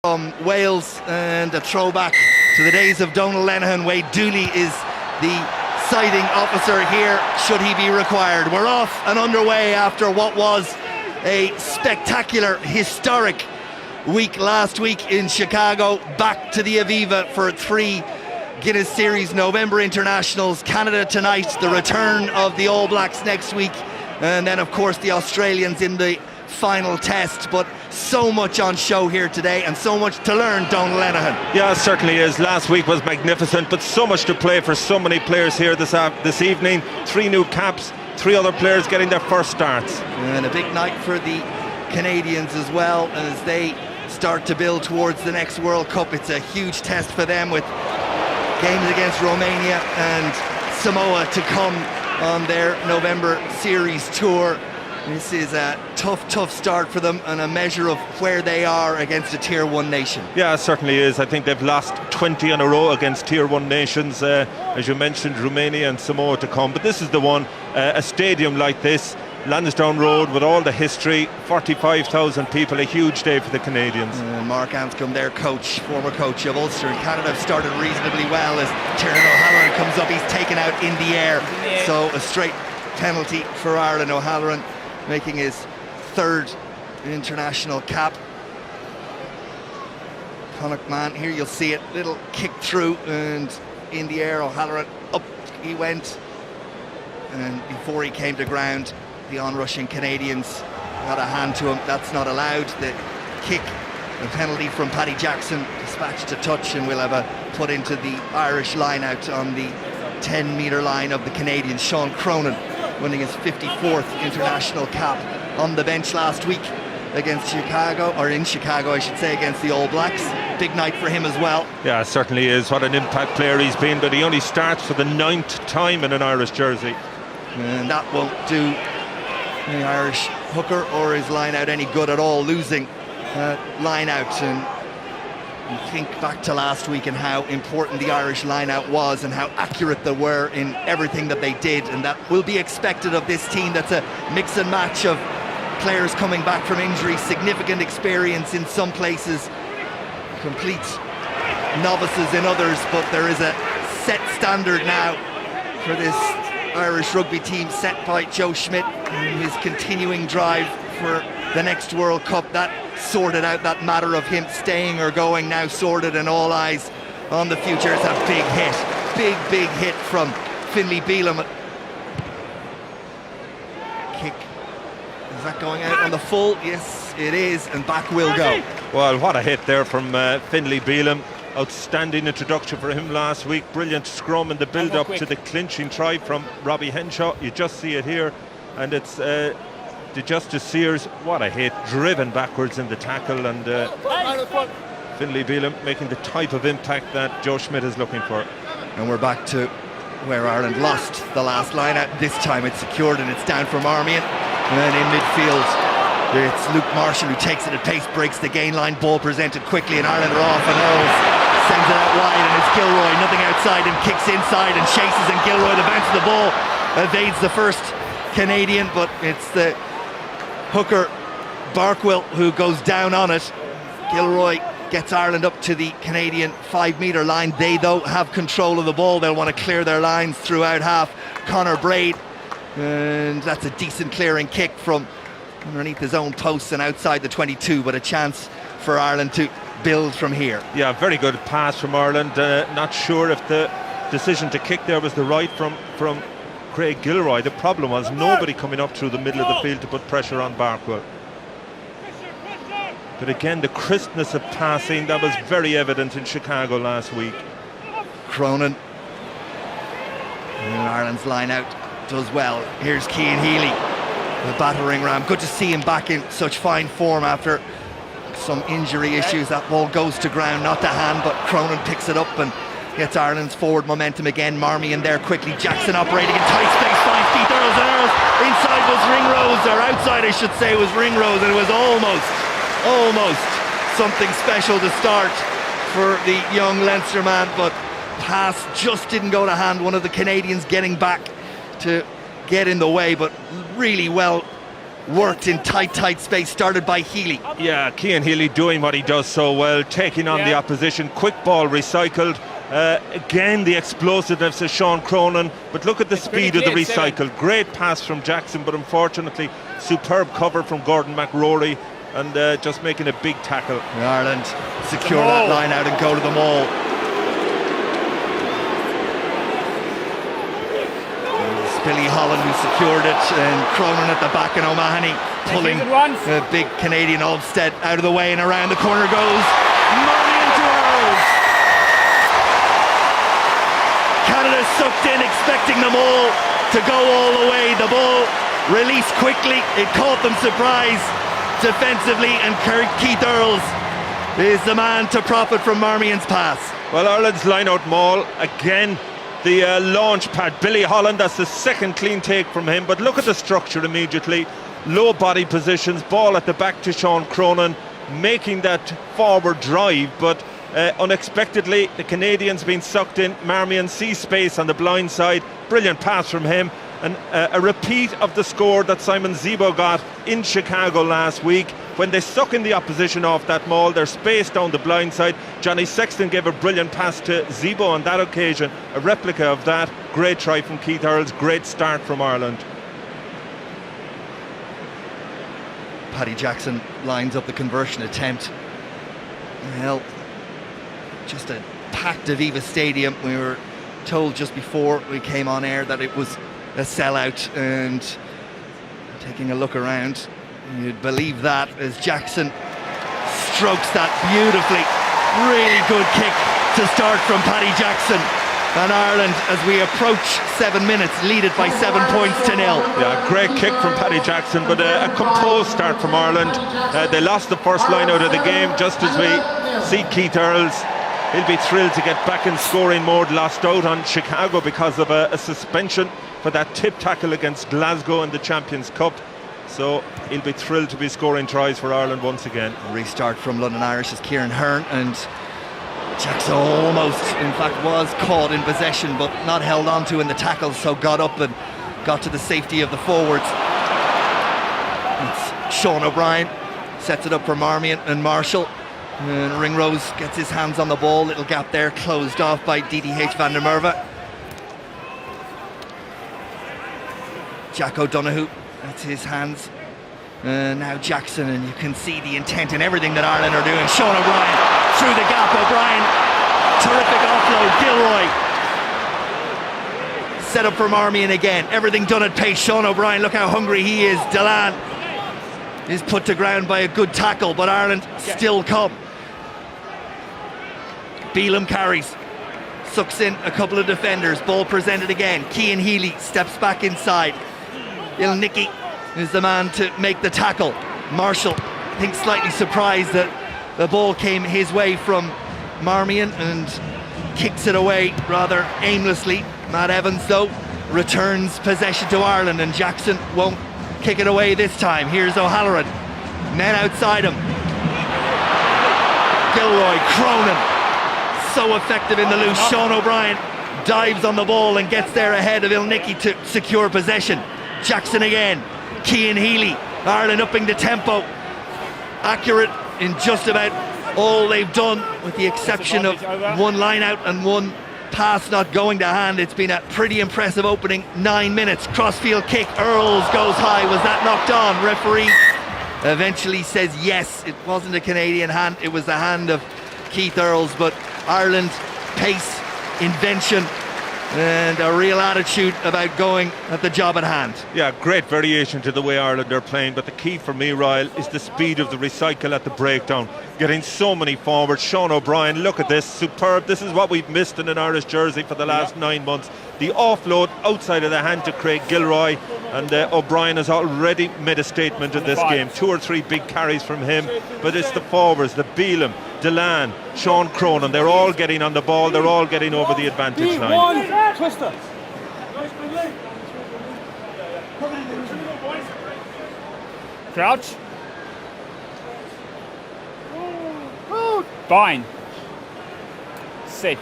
From Wales, and a throwback to the days of Donal Lenihan. Wade Dooley is the sighting officer here, should he be required. We're off and underway after what was a spectacular, historic week last week in Chicago. Back to the Aviva for 3 Guinness Series November internationals. Canada tonight, the return of the All Blacks next week, and then of course the Australians in the final test. But so much on show here today and so much to learn, Donal Lenihan. Yeah, it certainly is. Last week was magnificent, but so much to play for so many players here this evening. 3 new caps, 3 other players getting their first starts. And a big night for the Canadians as well, as they start to build towards the next World Cup. It's a huge test for them, with games against Romania and Samoa to come on their November series tour. This is a tough start for them, and a measure of where they are against a Tier 1 nation. Yeah, it certainly is. I think they've lost 20 in a row against Tier 1 nations, as you mentioned, Romania and Samoa to come. But this is the one, a stadium like this, Lansdowne Road, with all the history, 45,000 people, a huge day for the Canadians. Mark Anscombe, their coach, former coach of Ulster, and Canada have started reasonably well as Tiernan O'Halloran comes up. He's taken out in the air, so a straight penalty for Ireland. O'Halloran making his 3rd international cap. Connacht man, here you'll see it, little kick through and in the air. O'Halloran, up he went, and before he came to ground, the onrushing Canadians got a hand to him. That's not allowed. The kick, the penalty from Paddy Jackson, dispatched to touch, and we'll have a put into the Irish line out on the 10-metre line of the Canadians. Sean Cronin winning his 54th international cap, on the bench last week against Chicago, or in Chicago I should say, against the All Blacks. Big night for him as well. Yeah, it certainly is. What an impact player he's been, but he only starts for the 9th time in an Irish jersey. And that won't do the Irish hooker or his line out any good at all, losing line out. And you think back to last week and how important the Irish line-out was and how accurate they were in everything that they did, and that will be expected of this team. That's a mix and match of players coming back from injury, significant experience in some places, complete novices in others, but there is a set standard now for this Irish rugby team, set by Joe Schmidt and his continuing drive for the next World Cup. That sorted out, that matter of him staying or going, now sorted, and all eyes on the future. It's a big hit, big hit from Finlay Bealham. Kick, is that going out on the full? Yes it is, and back will go. Well, what a hit there from Finlay Bealham. Outstanding introduction for him last week. Brilliant scrum in the build-up to the clinching try from Robbie Henshaw. You just see it here, and it's the Justice Sears. What a hit, driven backwards in the tackle, and Finlay Bealham making the type of impact that Joe Schmidt is looking for. And we're back to where Ireland lost the last line out. This time it's secured, and it's down from Marmion, and then in midfield it's Luke Marshall who takes it at pace, breaks the gain line, ball presented quickly, and Ireland are off, and Earls sends it out wide, and it's Gilroy, nothing outside, and kicks inside and chases, and Gilroy, the bounce of the ball, evades the first Canadian, but it's the hooker Barkwill who goes down on it. Gilroy gets Ireland up to the Canadian 5-metre line. They, though, have control of the ball. They'll want to clear their lines throughout half. Conor Braid, and that's a decent clearing kick from underneath his own posts and outside the 22, but a chance for Ireland to build from here. Yeah, very good pass from Ireland. Not sure if the decision to kick there was the right from Craig Gilroy. The problem was nobody coming up through the middle of the field to put pressure on Barkwill. But again, the crispness of passing, that was very evident in Chicago last week. Cronin, and Ireland's line out does well. Here's Cian Healy, the battering ram. Good to see him back in such fine form after some injury issues. That ball goes to ground, not to hand, but Cronin picks it up and gets Ireland's forward momentum again. Marmion there quickly, Jackson operating in tight space, 5 feet, Earls, and Earls inside was Ringrose, or outside I should say was Ringrose, and it was almost something special to start for the young Leinster man, but pass just didn't go to hand. One of the Canadians getting back to get in the way, but really well worked in tight space, started by Healy. Yeah, Cian Healy doing what he does so well, taking on the opposition, quick ball recycled. Again, the explosiveness of Sean Cronin, but look at the speed of the recycle. Great pass from Jackson, but unfortunately, superb cover from Gordon McRory, and just making a big tackle. Ireland secure that line out and go to the maul. Billy Holland who secured it, and Cronin at the back, and O'Mahony pulling a big Canadian Olmsted out of the way, and around the corner goes Marmion to Earls. Canada sucked in, expecting them all to go all the way. The ball released quickly, it caught them surprise defensively, and Keith Earls is the man to profit from Marmion's pass. Well, Ireland's line-out maul again. The launch pad, Billy Holland, that's the second clean take from him, but look at the structure immediately. Low body positions, ball at the back to Sean Cronin, making that forward drive, but unexpectedly the Canadians being sucked in. Marmion sees space on the blind side, brilliant pass from him, and a repeat of the score that Simon Zebo got in Chicago last week. When they suck in the opposition off that maul, they're spaced down the blind side. Johnny Sexton gave a brilliant pass to Zebo on that occasion, a replica of that. Great try from Keith Earls, great start from Ireland. Paddy Jackson lines up the conversion attempt. Well, just a packed Aviva Stadium. We were told just before we came on air that it was a sellout, and taking a look around, you'd believe that, as Jackson strokes that beautifully. Really good kick to start from Paddy Jackson, and Ireland, as we approach 7 minutes, lead it by 7 points to 0. Yeah, great kick from Paddy Jackson, but a composed start from Ireland. They lost the first line out of the game, just as we see Keith Earls. He'll be thrilled to get back in scoring mode, lost out on Chicago because of a suspension for that tip tackle against Glasgow in the Champions Cup. So he'll be thrilled to be scoring tries for Ireland once again. Restart from London Irish is Kieran Hearn, and Jackson almost, in fact, was caught in possession but not held on to in the tackle, so got up and got to the safety of the forwards. It's Sean O'Brien, sets it up for Marmion and Marshall, and Ringrose gets his hands on the ball. Little gap there, closed off by DDH van der Merwe. Jack O'Donoghue, that's his hands. Now Jackson, and you can see the intent in everything that Ireland are doing. Sean O'Brien through the gap. O'Brien, terrific offload. Gilroy set up for Marmion again. Everything done at pace. Sean O'Brien, look how hungry he is. Delan is put to ground by a good tackle, but Ireland still come. Bealham carries, sucks in a couple of defenders. Ball presented again. Cian Healy steps back inside. Ilnicki is the man to make the tackle. Marshall, I think, slightly surprised that the ball came his way from Marmion, and kicks it away rather aimlessly. Matt Evans, though, returns possession to Ireland, and Jackson won't kick it away this time. Here's O'Halloran, men outside him. Gilroy, Cronin, so effective in the loose. Sean O'Brien dives on the ball and gets there ahead of Ilnicki to secure possession. Jackson again, Cian Healy, Ireland upping the tempo, accurate in just about all they've done, with the exception of one line out and one pass not going to hand. It's been a pretty impressive opening 9 minutes. Crossfield kick, Earls goes high. Was that knocked on? Referee eventually says yes, it wasn't a Canadian hand, it was the hand of Keith Earls. But Ireland, pace, invention, and a real attitude about going at the job at hand. Yeah, great variation to the way Ireland are playing, but the key for me, Ryle, is the speed of the recycle at the breakdown. Getting so many forwards. Sean O'Brien, look at this, superb. This is what we've missed in an Irish jersey for the last 9 months. The offload outside of the hand to Craig Gilroy, and O'Brien has already made a statement in this game. 2 or 3 big carries from him, but it's the forwards, the Bealham, Delan, Sean Cronin, they're all getting on the ball, they're all getting over the advantage line. Crouch. Fine. Safe.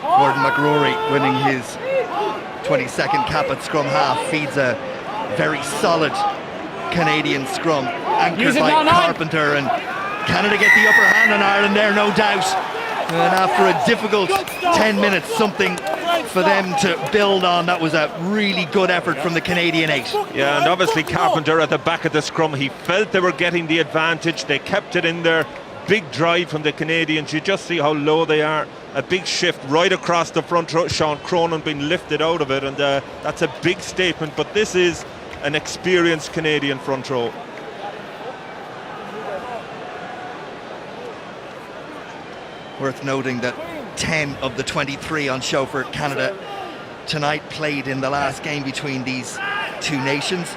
Gordon McRory, winning his 22nd cap at scrum half, feeds a very solid Canadian scrum, anchored Use it by now, nine. Carpenter, and Canada get the upper hand on Ireland there, no doubt. And after a difficult 10 minutes, something for them to build on. That was a really good effort from the Canadian 8. Yeah, and obviously Carpenter at the back of the scrum, he felt they were getting the advantage. They kept it in there. Big drive from the Canadians. You just see how low they are. A big shift right across the front row. Sean Cronin being lifted out of it, and that's a big statement. But this is an experienced Canadian front row. Worth noting that 10 of the 23 on show for Canada tonight played in the last game between these two nations,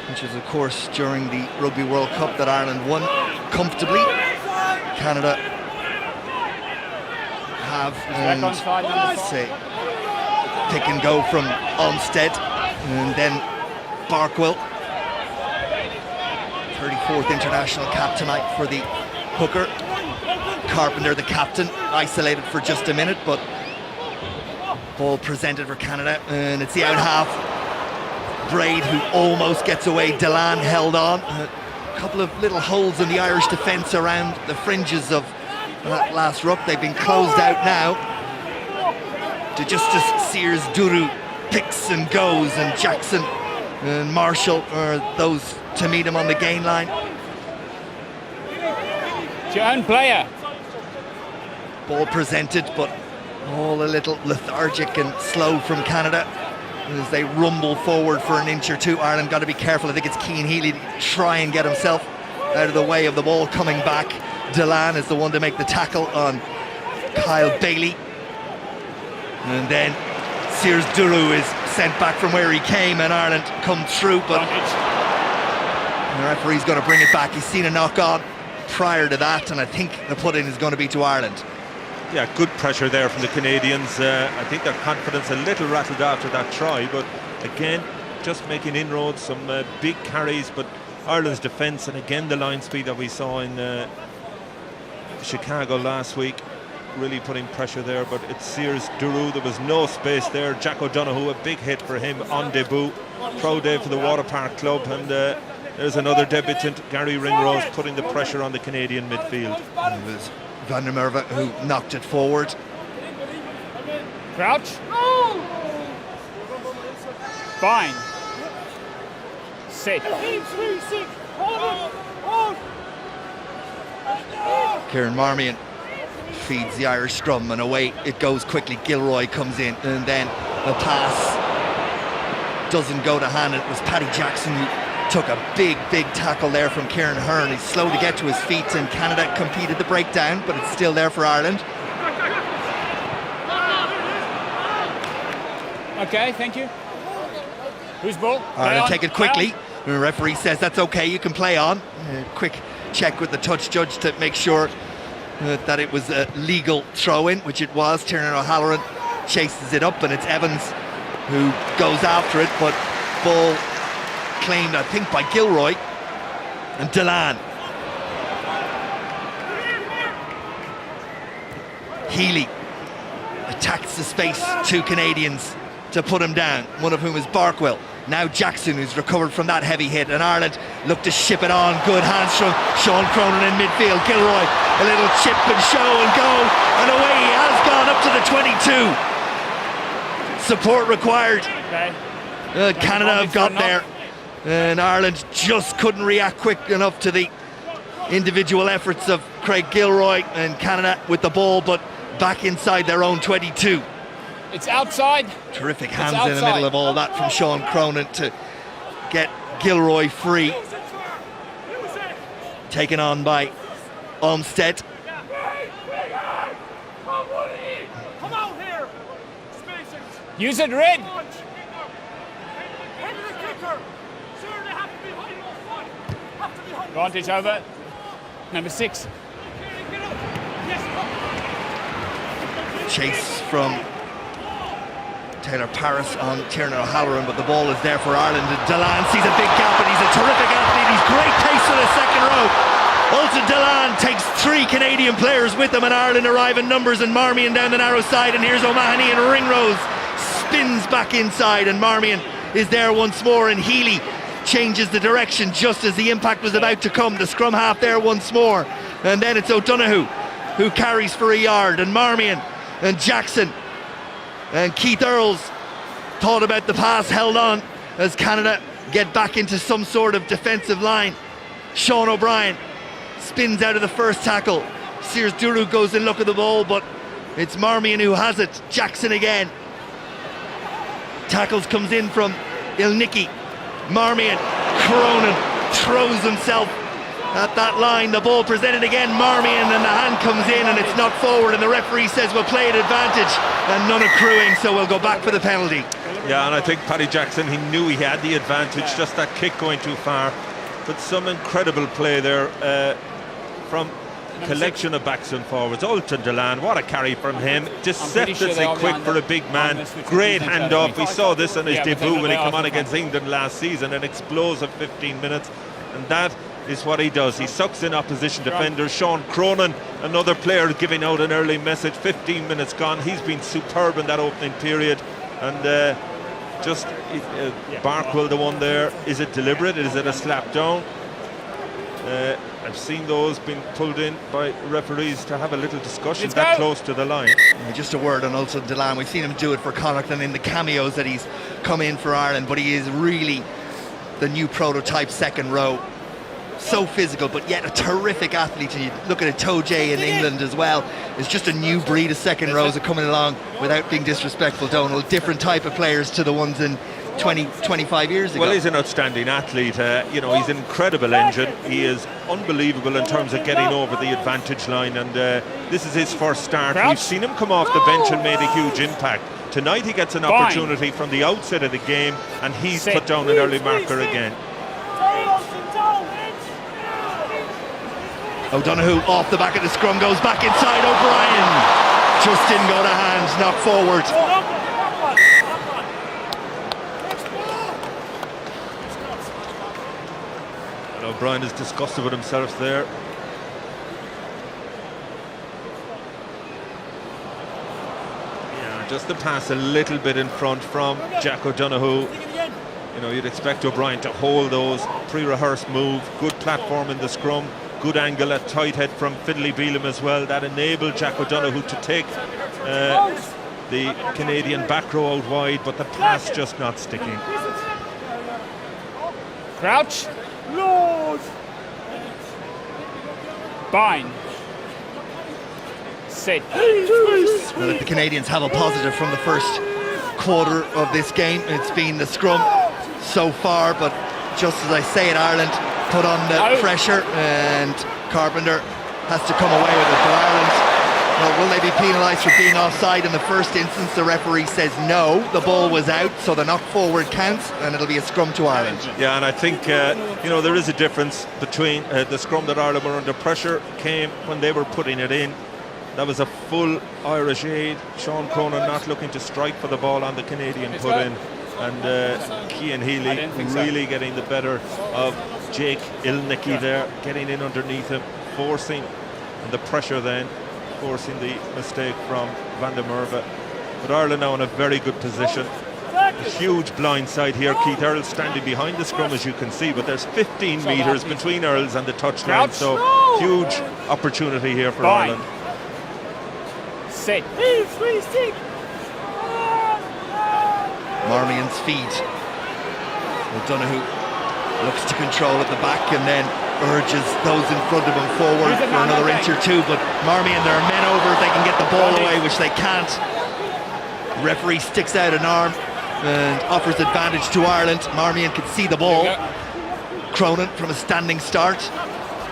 which is of course during the Rugby World Cup that Ireland won comfortably. Canada have say pick and go from Olmsted and then Barkwell, 34th international cap tonight for the hooker. Carpenter, the captain, isolated for just a minute, but ball presented for Canada, and it's the out half. Braid, who almost gets away. Delan held on. A couple of little holes in the Irish defence around the fringes of that last ruck. They've been closed out now. De Justice, Sears, Duru picks and goes, and Jackson and Marshall are those to meet him on the gain line. It's your own player. Ball presented, but all a little lethargic and slow from Canada as they rumble forward for an inch or two. Ireland got to be careful. I think it's Cian Healy to try and get himself out of the way of the ball coming back. Delan is the one to make the tackle on Kyle Bailey. And then Sears Duru is sent back from where he came, and Ireland come through, but the referee's going to bring it back. He's seen a knock on prior to that, and I think the put-in is going to be to Ireland. Yeah, good pressure there from the Canadians. I think their confidence a little rattled after that try, but again, just making inroads, some big carries, but Ireland's defence, and again the line speed that we saw in Chicago last week, really putting pressure there. But it's Sears Duru, there was no space there. Jack O'Donoghue, a big hit for him on debut. Proud day for the Water Park Club, and there's another debutant, Gary Ringrose, putting the pressure on the Canadian midfield. It was Van der Merwe who knocked it forward. Crouch. Fine. Sit. Kieran Marmion feeds the Irish scrum, and away it goes quickly. Gilroy comes in, and then the pass doesn't go to hand. It was Paddy Jackson who took a big tackle there from Kieran Hearn. He's slow to get to his feet, and Canada competed the breakdown, but it's still there for Ireland. Okay, thank you. Whose ball? Ireland take it quickly. The referee says that's okay, you can play on. Quick check with the touch judge to make sure that it was a legal throw-in, which it was. Tiernan O'Halloran chases it up, and it's Evans who goes after it, but ball claimed, I think, by Gilroy and Delan. Healy attacks the space, two Canadians to put him down, one of whom is Barkwell. Now Jackson, who's recovered from that heavy hit, and Ireland look to ship it on. Good hands from Sean Cronin in midfield. Gilroy, a little chip and show and go, and away he has gone up to the 22. Support required. Okay. Canada have got there, and Ireland just couldn't react quick enough to the individual efforts of Craig Gilroy, and Canada with the ball, but back inside their own 22. It's outside. Terrific hands in the middle of all that from Sean Cronin to get Gilroy free. Taken on by Olmsted. Use it, Red. Advantage over. Number 6. Chase from Taylor Paris on Tiernan O'Halloran, but the ball is there for Ireland. And Delan sees a big gap, and he's a terrific athlete. He's great pace for the second row. Ulta Delan takes 3 Canadian players with him, and Ireland arrive in numbers, and Marmion down the narrow side, and here's O'Mahony, and Ringrose spins back inside, and Marmion is there once more, and Healy changes the direction just as the impact was about to come. The scrum half there once more, and then it's O'Donoghue who carries for a yard, and Marmion and Jackson and Keith Earls thought about the pass, held on as Canada get back into some sort of defensive line. Sean O'Brien spins out of the first tackle. Sears Duru goes in look at the ball, but it's Marmion who has it. Jackson again. Tackles comes in from Ilnicki. Marmion, Cronin throws himself at that line. The ball presented again, Marmion, and the hand comes in and it's not forward, and the referee says we'll play at advantage and none accruing, so we'll go back for the penalty. Yeah, and I think Paddy Jackson, he knew he had the advantage, just that kick going too far. But some incredible play there from a collection of backs and forwards. Alton Delan, what a carry from him. Deceptively quick for a big man. Great handoff. We saw this on his debut when he came on against England last season. An explosive 15 minutes. And that is what he does. He sucks in opposition defenders. Sean Cronin, another player giving out an early message. 15 minutes gone. He's been superb in that opening period. And Barkwell, the one there, is it deliberate? Is it a slap down? I've seen those being pulled in by referees to have a little discussion that close to the line. Just a word on Ulster Delan. We've seen him do it for Connacht and in the cameos that he's come in for Ireland, but he is really the new prototype second row. So physical, but yet a terrific athlete. And you look at a Toje in England as well. It's just a new breed of second rows are coming along, without being disrespectful, Donal. Different type of players to the ones in 25 years ago. Well, he's an outstanding athlete. He's an incredible engine. He is unbelievable in terms of getting over the advantage line, and this is his first start. We've seen him come off the bench and made a huge impact. Tonight he gets an opportunity from the outset of the game, and he's put down an early marker again. O'Donoghue off the back of the scrum, goes back inside. O'Brien just didn't go to hand, knocked forward. And O'Brien is disgusted with himself there. Yeah, just the pass a little bit in front from Jack O'Donoghue. You know, you'd expect O'Brien to hold those pre-rehearsed move. Good platform in the scrum. Good angle at tight head from Finlay Bealham as well. That enabled Jack O'Donoghue to take the Canadian back row out wide, but the pass just not sticking. Crouch. Lord. Bind. Sit. Well, if the Canadians have a positive from the first quarter of this game, it's been the scrum so far, but just as I say it, Ireland put on the pressure and Carpenter has to come away with it. But Ireland, well, will they be penalised for being offside in the first instance? The referee says no, the ball was out, so the knock forward counts and it'll be a scrum to Ireland. Yeah, and I think there is a difference between the scrum that Ireland were under pressure came when they were putting it in. That was a full Irish aid. Sean Cronin not looking to strike for the ball on the Canadian put in, and Cian Healy really getting the better of Jake Ilnicki there, getting in underneath him, forcing, and the pressure then, forcing the mistake from Van der Merwe. But Ireland now in a very good position. A huge blind side here. Keith Earls standing behind the scrum, as you can see, but there's 15 metres between Earls and the touchline, so huge opportunity here for Ireland. Sit. Marmion's feet. O'Donoghue looks to control at the back and then urges those in front of him forward for another inch or two, but Marmion, there are men over if they can get the ball away, which they can't. The referee sticks out an arm and offers advantage to Ireland. Marmion can see the ball. Cronin from a standing start.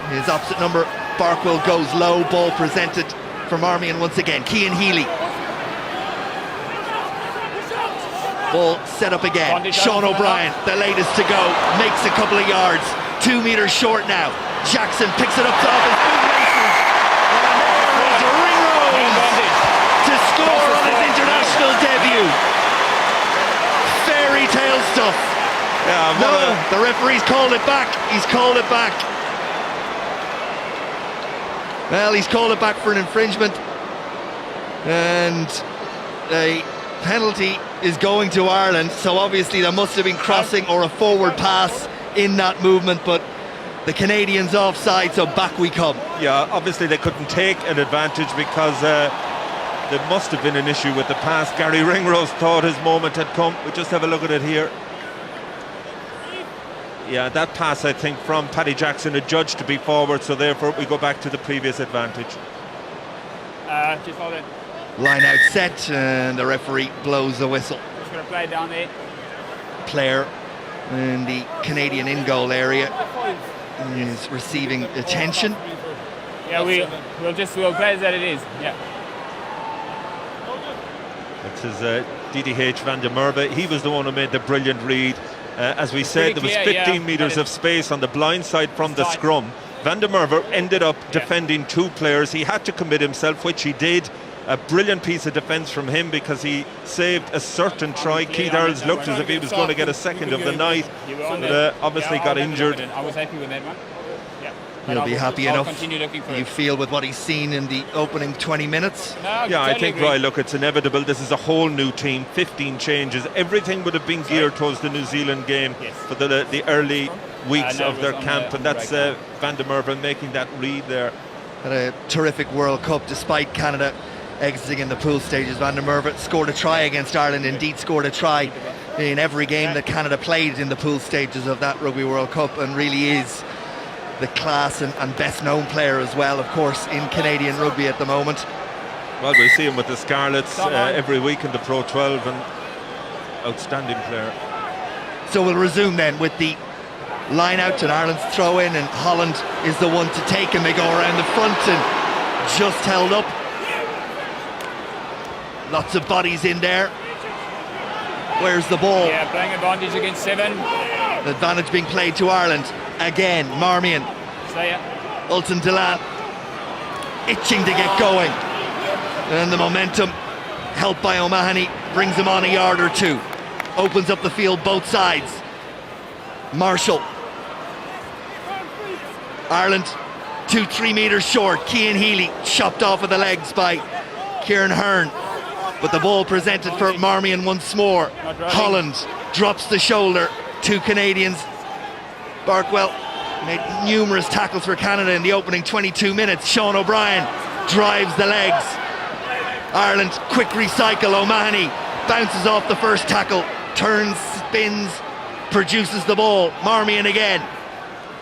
His opposite number, Barkwell, goes low. Ball presented for Marmion once again. Cian Healy. Ball set up again. Sean O'Brien, the latest to go, makes a couple of yards. 2 meters short now. Jackson picks it up off his boot laces. And there's Ringrose to score on his international debut. Fairy tale stuff. Yeah, no, the referee's called it back. He's called it back. Well, he's called it back for an infringement. And a penalty is going to Ireland, so obviously there must have been crossing or a forward pass in that movement, but the Canadians offside, so back we come. Yeah, obviously they couldn't take an advantage because there must have been an issue with the pass. Gary Ringrose thought his moment had come. We just have a look at it here. Yeah, that pass, I think, from Paddy Jackson adjudged to be forward, so therefore we go back to the previous advantage. Just hold it. Line out set, and the referee blows the whistle. Just going to play down there. Player in the Canadian in-goal area is receiving attention. Yeah, we'll play as it is. Yeah. This is DDH van der Merwe. He was the one who made the brilliant read. As we said, there was 15 metres of space on the blind side from the scrum. Van der Merwe ended up defending two players. He had to commit himself, which he did. A brilliant piece of defence from him because he saved a certain try. Keith Earls looked as if he was going to get a second of the night, but obviously got injured. I was happy with that one. He'll be happy enough, continue looking for you feel, with what he's seen in the opening 20 minutes? Yeah, I think, Roy, look, it's inevitable. This is a whole new team, 15 changes. Everything would have been geared towards the New Zealand game for the early weeks of their camp, and that's Van der Merwe making that read there. Had a terrific World Cup despite Canada exiting in the pool stages. Van der Merwe scored a try against Ireland, indeed scored a try in every game that Canada played in the pool stages of that Rugby World Cup, and really is the class and best known player as well, of course, in Canadian rugby at the moment. Well, we see him with the Scarlets every week in the Pro 12, and outstanding player. So we'll resume then with the line out and Ireland's throw in, and Holland is the one to take, and they go around the front and just held up. Lots of bodies in there. Where's the ball? Yeah, playing advantage against 7. The advantage being played to Ireland. Again, Marmion. Ulton Delan itching to get going. And the momentum, helped by O'Mahony, brings him on a yard or two. Opens up the field both sides. Marshall. Ireland 2-3 metres short. Cian Healy chopped off of the legs by Kieran Hearn. But the ball presented for Marmion once more. Holland drops the shoulder. Two Canadians. Barkwell made numerous tackles for Canada in the opening 22 minutes. Sean O'Brien drives the legs. Ireland quick recycle. O'Mahony bounces off the first tackle, turns, spins, produces the ball. Marmion again.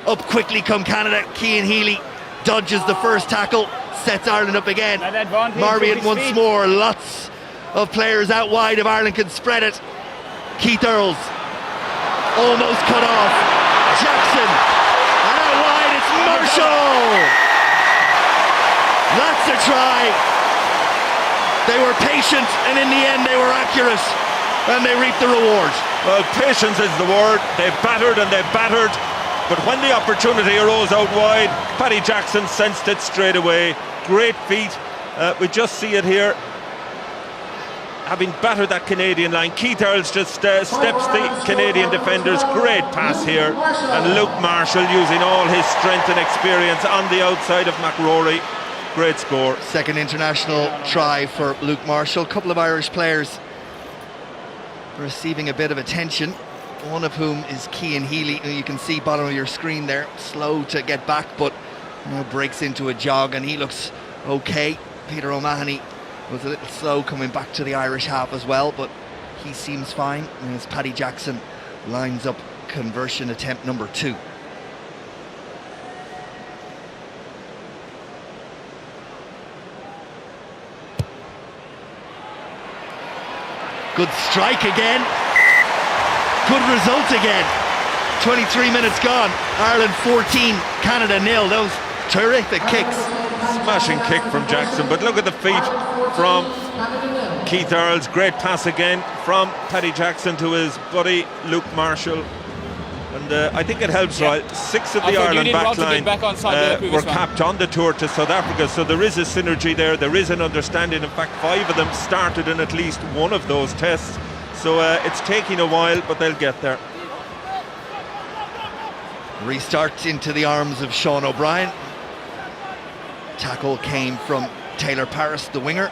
Up quickly come Canada. Cian Healy dodges the first tackle, sets Ireland up again. Marmion once more. Lots of players out wide if Ireland can spread it. Keith Earls almost cut off. Jackson, and out wide it's Marshall. That's a try. They were patient, and in the end they were accurate, and they reaped the reward. Well, patience is the word. They've battered and they've battered, but when the opportunity arose out wide, Paddy Jackson sensed it straight away. Great feat. We just see it here. Having battered that Canadian line, Keith Earls just steps the Canadian defenders. Great pass here, and Luke Marshall using all his strength and experience on the outside of McRory. Great score. Second international try for Luke Marshall. A couple of Irish players receiving a bit of attention, one of whom is Cian Healy, who you can see bottom of your screen there, slow to get back, but breaks into a jog, and he looks okay. Peter O'Mahony was a little slow coming back to the Irish half as well, but he seems fine, as Paddy Jackson lines up conversion attempt number 2. Good strike again. Good result again. 23 minutes gone. Ireland 14, Canada 0. Those terrific kicks. Smashing kick from Jackson, but look at the feet from Keith Earls. Great pass again from Paddy Jackson to his buddy Luke Marshall. And I think it helps, right? 6 of the Ireland backline were capped on the tour to South Africa, so there is a synergy there, there is an understanding. In fact, 5 of them started in at least one of those tests, so it's taking a while, but they'll get there. Restart into the arms of Sean O'Brien. Tackle came from Taylor Paris, the winger,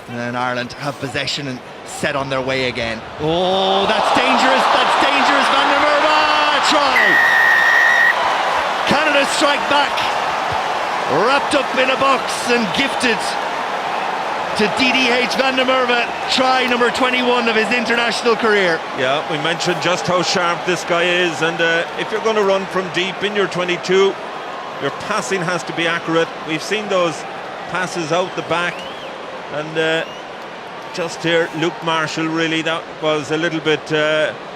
and then Ireland have possession and set on their way again. Oh, that's dangerous, Van der Merwe! try. Canada strike back, wrapped up in a box and gifted to DDH van der Merwe, try number 21 of his international career. Yeah, we mentioned just how sharp this guy is, and if you're going to run from deep in your 22, your passing has to be accurate. We've seen those passes out the back, and just here, Luke Marshall, really, that was a little bit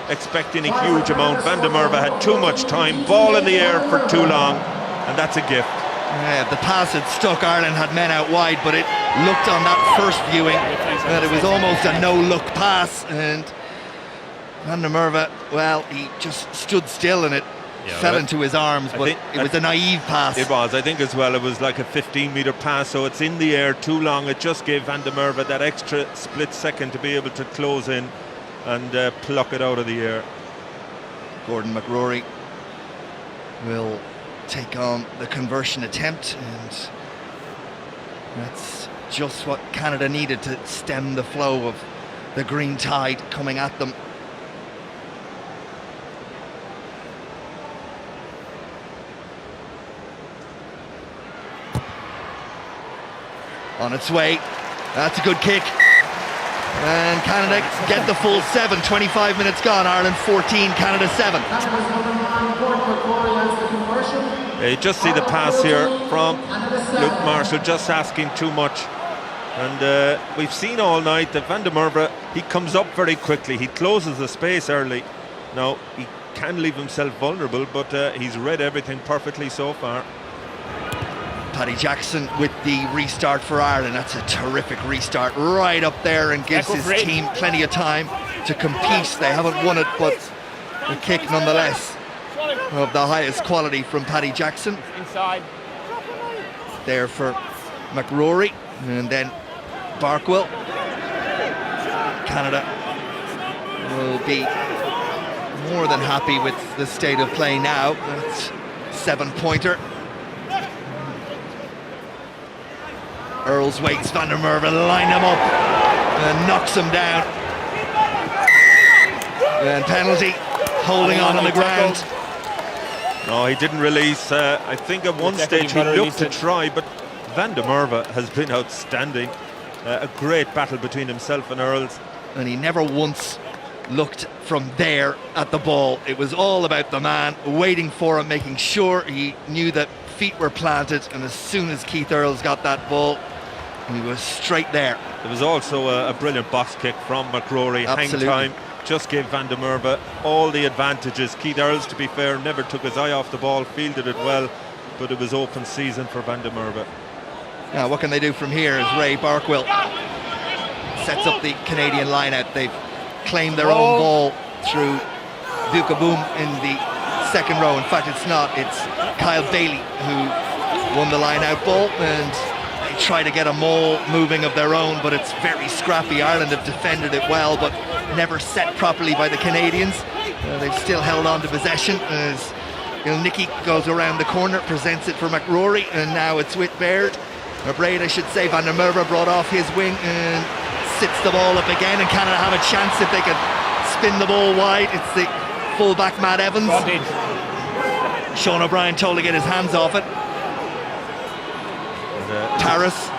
expecting a huge amount. Van der Merwe had too much time, ball in the air for too long, and that's a gift. Yeah, the pass had stuck. Ireland had men out wide, but it looked on that first viewing that it was almost a no-look pass, and Van der Merwe, well, he just stood still and it fell into his arms, but it was a naive pass. It was, I think as well, it was like a 15-metre pass, so it's in the air too long. It just gave Van der Merwe that extra split second to be able to close in and pluck it out of the air. Gordon McRory will take on the conversion attempt, and that's just what Canada needed to stem the flow of the green tide coming at them. On its way, that's a good kick, and Canada get the full 7. 25 minutes gone, Ireland 14, Canada 7. You just see the pass here from Luke Marshall, just asking too much. And we've seen all night that Van der Merwe, he comes up very quickly, he closes the space early. Now, he can leave himself vulnerable, but he's read everything perfectly so far. Paddy Jackson with the restart for Ireland. That's a terrific restart, right up there, and gives his team plenty of time to compete. They haven't won it, but a kick nonetheless of the highest quality from Paddy Jackson. Inside. There for McRory, and then Barkwell. Canada will be more than happy with the state of play now. That's 7-pointer. Earls waits, Van der Merwe line him up and knocks him down. And penalty, holding on the ground. No, he didn't release. I think at one stage he looked to try, but Van der Merwe has been outstanding. A great battle between himself and Earls. And he never once looked from there at the ball. It was all about the man, waiting for him, making sure he knew that feet were planted, and as soon as Keith Earls got that ball, he was straight there. There was also a brilliant box kick from McRory. Absolutely. Hang time just gave Van der Merwe all the advantages. Keith Earls, to be fair, never took his eye off the ball, fielded it well, but it was open season for Van der Merwe. Now, what can they do from here as Ray Barkwell sets up the Canadian line-out. They've claimed their own ball through Bukaboom in the second row. In fact, it's not. It's Kyle Bailey who won the line-out ball, and they try to get a maul moving of their own, but it's very scrappy. Ireland have defended it well, but never set properly by the Canadians. They've still held on to possession as Nicky goes around the corner, presents it for McRory, and now it's with Baird. Or Braid, I should say. Van der Merwe brought off his wing and sits the ball up again, and Canada have a chance if they can spin the ball wide. It's the full-back Matt Evans. Sean O'Brien told to get his hands off it. Taras,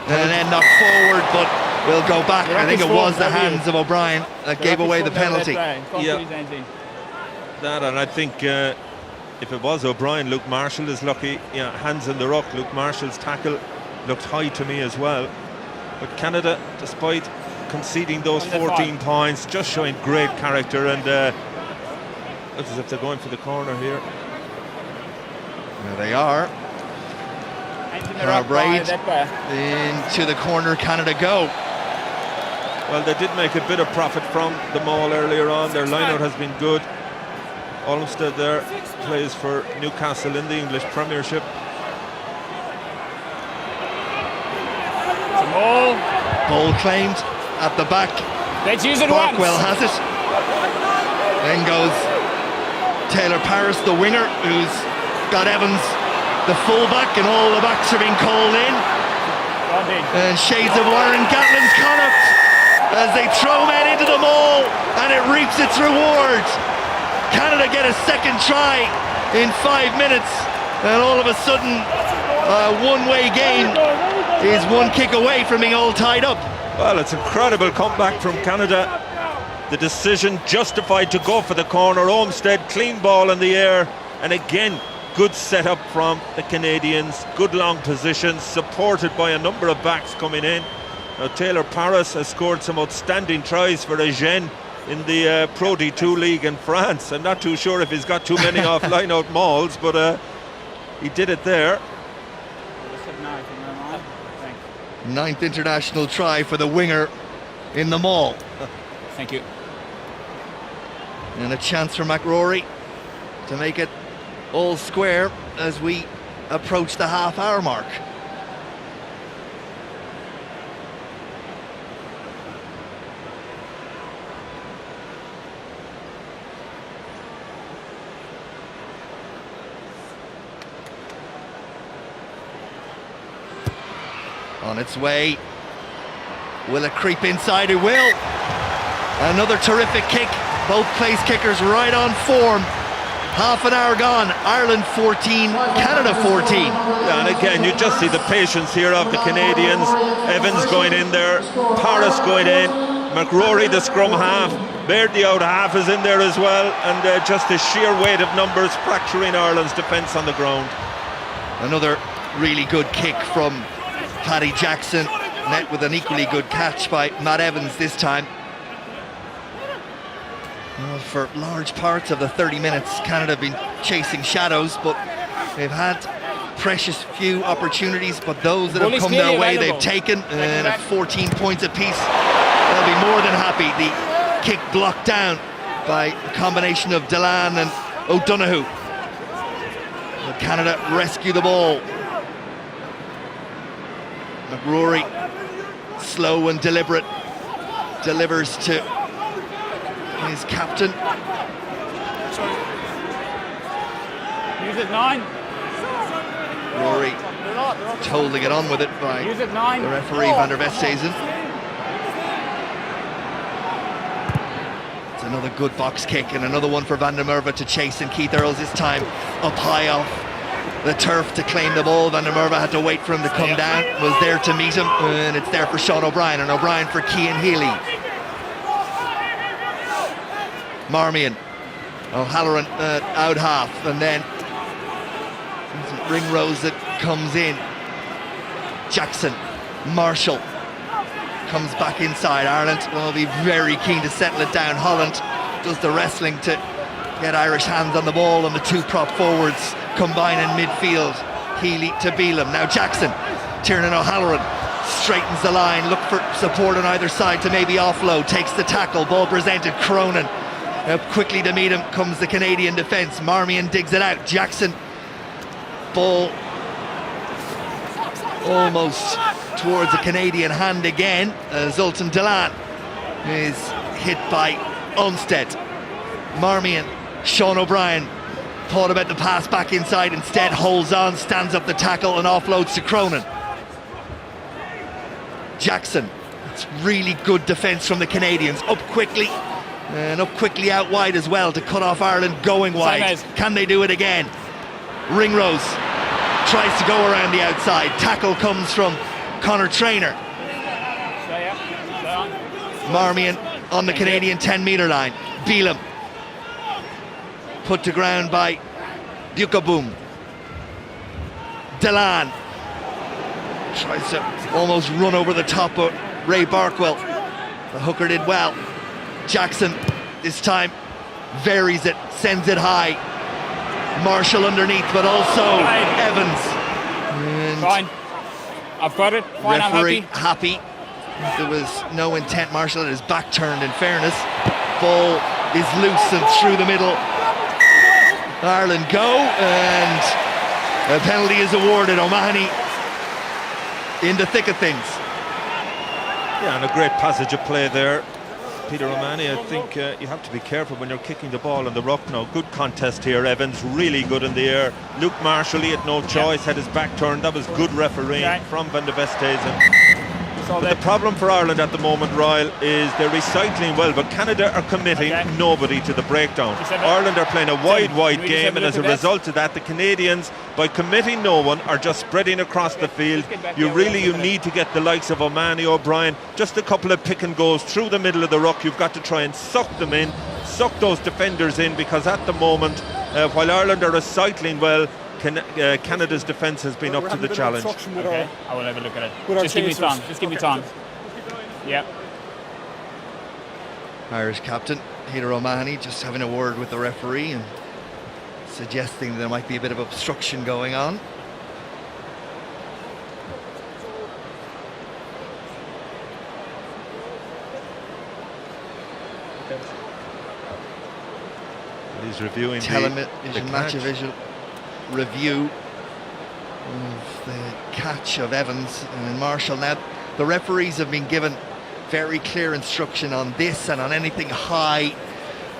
and then knocked forward, but will go back. I think it was the hands of O'Brien that gave away the penalty. Yeah, that, and I think if it was O'Brien, Luke Marshall is lucky. Yeah, hands in the ruck. Luke Marshall's tackle looked high to me as well. But Canada, despite conceding those 14 points, just showing great character, and looks as if they're going for the corner here. There they are. Braid into the corner, Canada go. Well, they did make a bit of profit from the maul earlier on. Their line-out has been good. Olmsted there plays for Newcastle in the English Premiership. Ball claimed at the back. Let's use it. Barkwell has it. Then goes Taylor Paris, the winger, who's got Evans, the fullback, and all the backs are being called in. And shades of Warren Gatlin's Connacht as they throw men into the maul, and it reaps its reward. Canada get a second try in 5 minutes, and all of a sudden a one-way game is one kick away from being all tied up. Well, it's incredible comeback from Canada. The decision justified to go for the corner. Olmsted, clean ball in the air, and again good setup from the Canadians, good long positions, supported by a number of backs coming in. Now Taylor Paris has scored some outstanding tries for Agen in the Pro D2 league in France. I'm not too sure if he's got too many off line-out mauls, but he did it there. 9th international try for the winger in the maul. Thank you. And a chance for McRory to make it all square as we approach the half-hour mark. On its way. Will it creep inside? It will. Another terrific kick. Both place kickers right on form. Half an hour gone. Ireland 14, Canada 14. Yeah, and again, you just see the patience here of the Canadians. Evans going in there, Paris going in, McRory the scrum half, Baird the out half is in there as well, and just the sheer weight of numbers fracturing Ireland's defence on the ground. Another really good kick from Paddy Jackson, met with an equally good catch by Matt Evans this time. Well, for large parts of the 30 minutes, Canada have been chasing shadows, but they've had precious few opportunities, but those that have come their way, they've taken, and at 14 points apiece, they'll be more than happy. The kick blocked down by a combination of Delan and O'Donoghue. But Canada rescue the ball. McRory, slow and deliberate, delivers to his captain. Use it 9. Rory told to get on with it by Use it 9. the referee Van der Westhuizen. It's another good box kick and another one for Van der Merwe to chase, and Keith Earls this time up high off the turf to claim the ball. Van der Merwe had to wait for him to come down, was there to meet him, and it's there for Sean O'Brien, and O'Brien for Cian Healy. Marmion, O'Halloran out half, and then Ringrose that comes in. Jackson, Marshall comes back inside. Ireland will be very keen to settle it down. Holland does the wrestling to get Irish hands on the ball, and the two prop forwards combine in midfield. Healy to Beelum. Now Jackson, Tiernan O'Halloran straightens the line, look for support on either side to maybe offload, takes the tackle, ball presented, Cronin. Now quickly to meet him comes the Canadian defence. Marmion digs it out. Jackson, ball almost towards the Canadian hand again. Zoltan Delan is hit by Olmsted. Marmion, Sean O'Brien thought about the pass back inside, instead holds on, stands up the tackle and offloads to Cronin. Jackson, it's really good defence from the Canadians. Up quickly, and up quickly out wide as well to cut off Ireland going wide. Can they do it again? Ringrose tries to go around the outside. Tackle comes from Conor Traynor. Marmion on the Canadian 10-metre line. Beelum put to ground by Bukaboom. Delan tries to almost run over the top of Ray Barkwell. The hooker did well. Jackson this time varies it, sends it high. Marshall underneath, but also Evans. And fine. I've got it. Fine, referee I'm happy. There was no intent. Marshall had his back turned, in fairness. Ball is loose and through the middle. Ireland go, and a penalty is awarded. O'Mahony in the thick of things. Yeah, and a great passage of play there. Peter O'Mahony, I think you have to be careful when you're kicking the ball in the ruck now. Good contest here. Evans really good in the air. Luke Marshall, he had no choice, had his back turned. That was good refereeing from Van der Westhuizen. all But day. the problem for Ireland at the moment, Ryle, is they're recycling well, but Canada are committing nobody to the breakdown. Ireland are playing a wide game, and as a result of that, the Canadians, by committing no one, are just spreading across the field. You need to get the likes of O'Mahony, O'Brien, just a couple of pick and goes through the middle of the ruck. You've got to try and suck them in, suck those defenders in, because at the moment, while Ireland are recycling well, Canada's defence has been up to the challenge. Okay, I will have a look at it. Just give me time. Just give me time. Yeah. Irish captain Peter O'Mahony just having a word with the referee and suggesting there might be a bit of obstruction going on. He's reviewing television match visual review of the catch of Evans and Marshall. Now the referees have been given very clear instruction on this and on anything high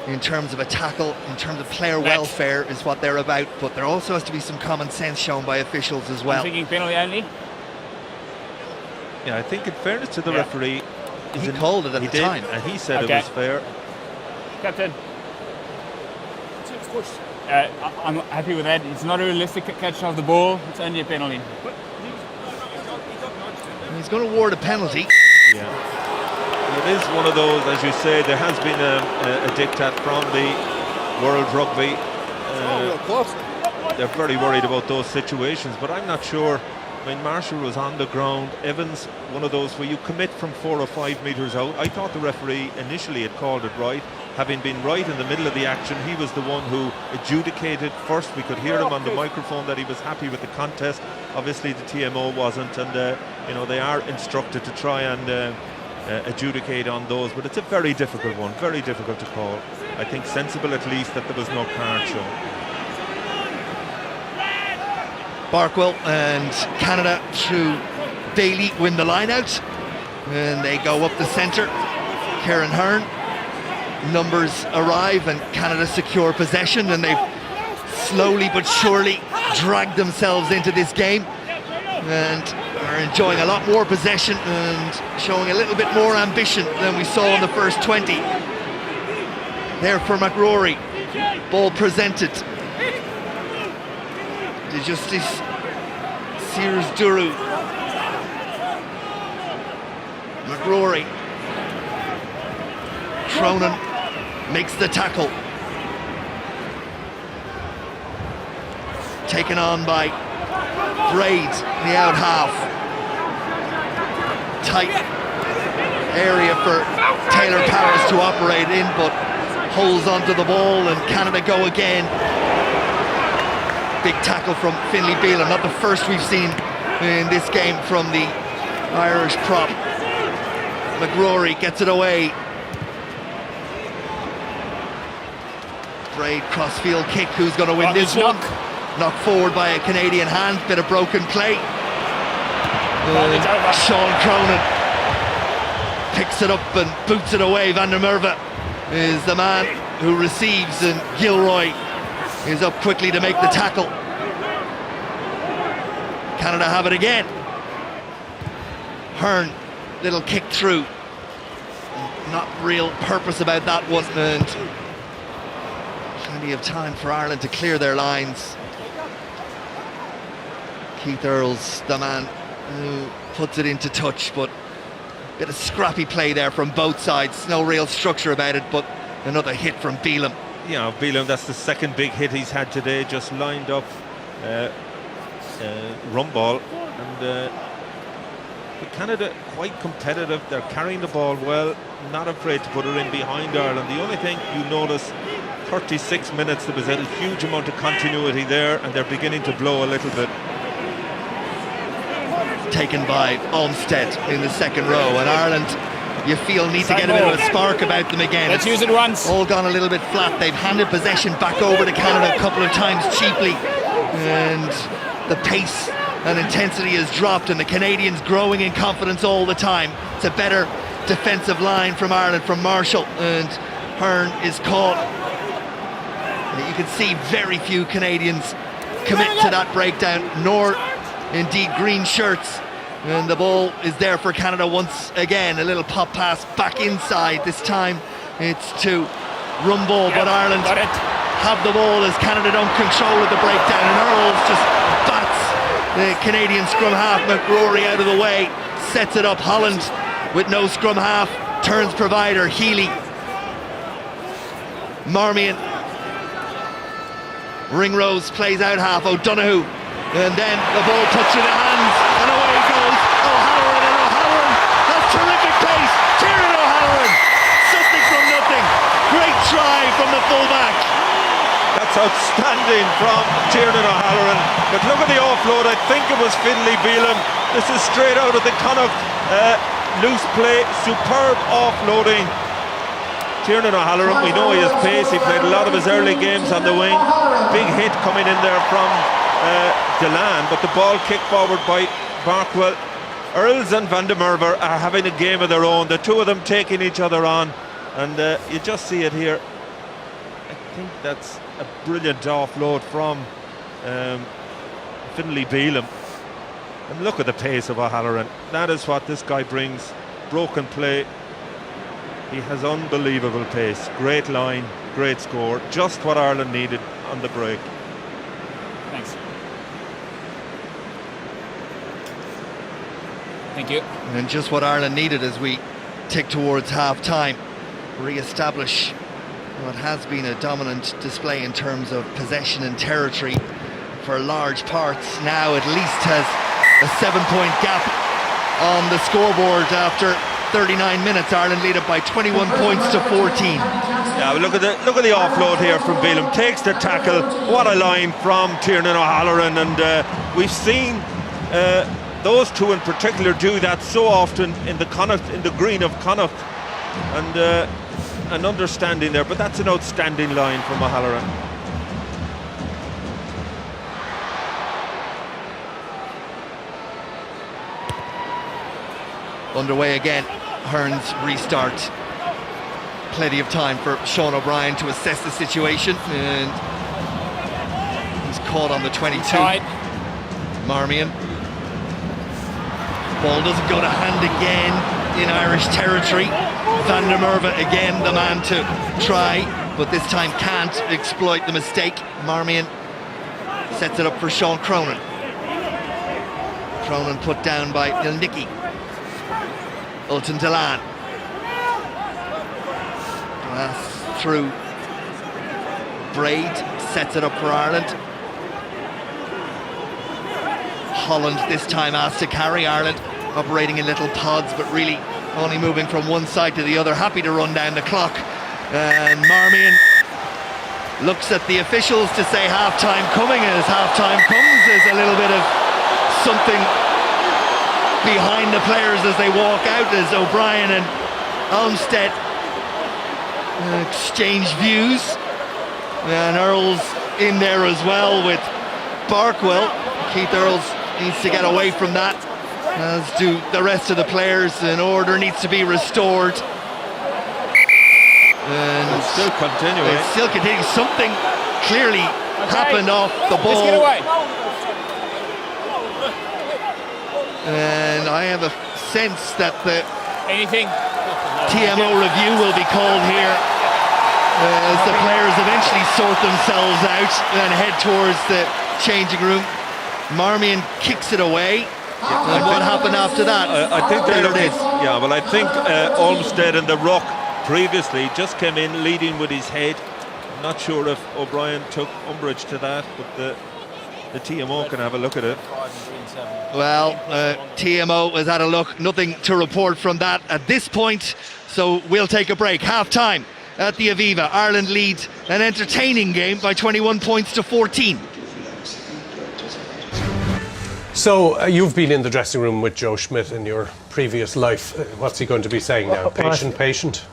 in terms of a tackle, in terms of player welfare is what they're about, but there also has to be some common sense shown by officials as well. I'm thinking penalty only. Yeah, I think in fairness to the referee, he called it at the time and he said it was fair. Captain, I'm happy with that. It's not a realistic catch of the ball. It's only a penalty. He's going to award a penalty. Yeah. It is one of those, as you say, there has been a diktat from the World Rugby. They're very worried about those situations, but I'm not sure. I mean, Marshall was on the ground. Evans, one of those where you commit from 4 or 5 metres out. I thought the referee initially had called it right. Having been right in the middle of the action, he was the one who adjudicated first. We could hear him on the microphone that he was happy with the contest. Obviously the TMO wasn't, and they are instructed to try and adjudicate on those, but it's a very difficult one, very difficult to call. I think sensible at least that there was no card shown. Barkwell and Canada through Daly win the line out, and they go up the centre. Kieran Hearn, numbers arrive and Canada secure possession, and they've slowly but surely dragged themselves into this game and are enjoying a lot more possession and showing a little bit more ambition than we saw in the first 20. There for McRory, ball presented. De Justice Sears Duru. McRory. Cronin makes the tackle. Taken on by Braid in the out half. Tight area for Taylor Powers to operate in, but holds onto the ball, and Canada go again. Big tackle from Finlay Bealham, not the first we've seen in this game from the Irish prop. McRory gets it away. Braid crossfield kick, who's going to win this one? Knocked forward by a Canadian hand, bit of broken play. Sean Cronin picks it up and boots it away. Van der Merwe is the man who receives, and Gilroy is up quickly to make the tackle. Canada have it again. Hearn, little kick through. Not real purpose about that one, and plenty of time for Ireland to clear their lines. Keith Earls, the man who puts it into touch, but a bit of scrappy play there from both sides. No real structure about it, but another hit from Bealham. Yeah, Bealham, that's the second big hit he's had today, just lined up run ball. And Canada quite competitive, they're carrying the ball well, not afraid to put it in behind Ireland. The only thing you notice, 36 minutes, there was a huge amount of continuity there, and they're beginning to blow a little bit. Taken by Olmsted in the second row, and Ireland, you feel, need to get a bit of a spark about them again. Let's use it once. All gone a little bit flat. They've handed possession back over to Canada a couple of times cheaply, and the pace and intensity has dropped, and the Canadians growing in confidence all the time. It's a better defensive line from Ireland, from Marshall, and Hearn is caught. You can see very few Canadians commit to that breakdown, nor indeed green shirts And the ball is there for Canada once again. A little pop pass back inside. This time it's to run ball, but Ireland have the ball as Canada don't control it, the breakdown, and Earls just bats the Canadian scrum half McRory out of the way, sets it up. Holland with no scrum half, turns provider, Healy. Marmion, Ringrose plays out half, O'Donoghue, and then the ball puts in the hands, and away it goes. O'Halloran, and O'Halloran has terrific pace. Kieran O'Halloran, something from nothing. Great try from the fullback. That's outstanding from Tiernan O'Halloran. But look at the offload. I think it was Finlay Bealham. This is straight out of the Connacht loose play. Superb offloading. Tiernan O'Halloran, we know he has pace. He played a lot of his early games on the wing. Big hit coming in there from Delan, but the ball kicked forward by Barkwell. Earls and Van der Merwe are having a game of their own. The two of them taking each other on, and you just see it here. I think that's a brilliant offload from Finlay Bealham. And look at the pace of O'Halloran. That is what this guy brings. Broken play. He has unbelievable pace. Great line, great score. Just what Ireland needed on the break. Thanks. Thank you. And just what Ireland needed as we tick towards half-time. Re-establish what has been a dominant display in terms of possession and territory for large parts. Now at least has a 7-point gap on the scoreboard after 39 minutes. Ireland lead it by 21 points to 14. Yeah, well, look at the offload here from Bealham. Takes the tackle. What a line from Tiernan O'Halloran, and we've seen those two in particular do that so often in the green of Connacht, and an understanding there. But that's an outstanding line from O'Halloran. Underway again. Hearns restart. Plenty of time for Sean O'Brien to assess the situation, and he's caught on the 22. Marmion. Ball doesn't go to hand again in Irish territory. Van der Merwe again the man to try, but this time can't exploit the mistake. Marmion sets it up for Sean Cronin. Cronin put down by Ilnicki. Ultan Delan. Pass through. Braid sets it up for Ireland. Holland this time asked to carry. Ireland operating in little pods, but really only moving from one side to the other, happy to run down the clock. And Marmion looks at the officials to say half-time coming, and as half-time comes, there's a little bit of something behind the players as they walk out, as O'Brien and Olmsted exchange views, and Earls in there as well with Barkwell. Keith Earls needs to get away from that, as do the rest of the players, and order needs to be restored. And it's still continuing. It's still continuing. Something clearly happened off the ball. Let's get away. And I have a sense that the Anything? TMO review will be called here as the players eventually sort themselves out and head towards the changing room. Marmion kicks it away. And what happened after that? I think there it is. Yeah, well, I think Olmsted and the ruck previously just came in leading with his head. I'm not sure if O'Brien took umbrage to that, but the TMO can have a look at it. Well, TMO has had a look. Nothing to report from that at this point, so we'll take a break. Half-time at the Aviva. Ireland lead an entertaining game by 21 points to 14. So you've been in the dressing room with Joe Schmidt in your previous life. What's he going to be saying now? Patient?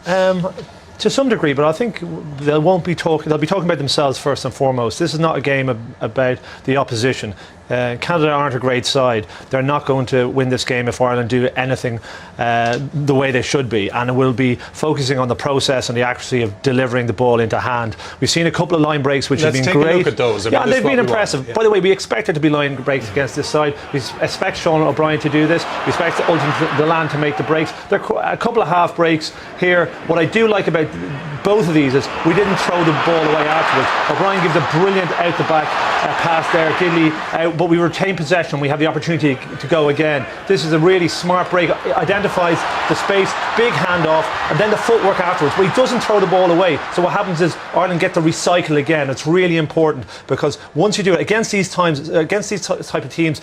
To some degree, but I think they'll be talking about themselves first and foremost. This is not a game about the opposition. Canada aren't a great side. They're not going to win this game if Ireland do anything the way they should be, and it will be focusing on the process and the accuracy of delivering the ball into hand. We've seen a couple of line breaks which have been great. Let's take a look at those. And they've been impressive. By the way, we expect there to be line breaks against this side. We expect Sean O'Brien to do this. We expect Ultan Dillane to make the breaks. There are a couple of half breaks here. What I do like about both of these is we didn't throw the ball away afterwards. O'Brien gives a brilliant out the back pass there, Gidley out, but we retain possession. We have the opportunity to go again. This is a really smart break. It identifies the space, big handoff, and then the footwork afterwards. But he doesn't throw the ball away. So what happens is Ireland get to recycle again. It's really important, because once you do it against these type of teams,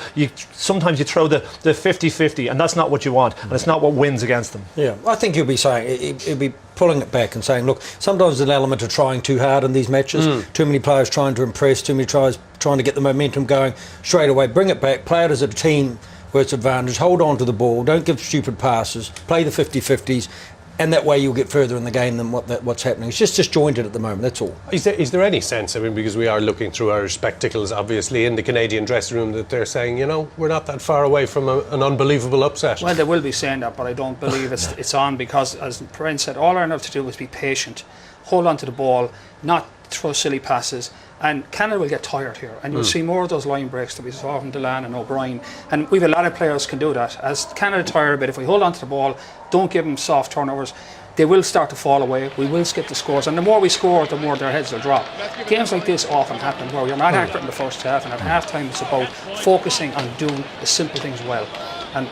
sometimes you throw the 50-50, and that's not what you want, and it's not what wins against them. Yeah, I think you'll be saying it'll be pulling it back and saying, look, sometimes there's an element of trying too hard in these matches. Too many players trying to impress, too many tries trying to get the momentum going straight away. Bring it back, play it as a team where it's advantage, hold on to the ball, don't give stupid passes, play the 50-50s, and that way you'll get further in the game than what's happening. It's just disjointed at the moment, that's all. Is there any sense, I mean, because we are looking through our spectacles, obviously, in the Canadian dressing room, that they're saying, you know, we're not that far away from an unbelievable upset? Well, they will be saying that, but I don't believe it's on, because, as Perrin said, all Ireland have to do is be patient, hold on to the ball, not throw silly passes, and Canada will get tired here, and you'll see more of those line breaks that we saw from Dillane and O'Brien, and we've a lot of players can do that. As Canada tire a bit, if we hold on to the ball, don't give them soft turnovers, they will start to fall away. We will skip the scores, and the more we score, the more their heads will drop. Games like this often happen where you're not accurate in the first half, and at half time it's about focusing on doing the simple things well, and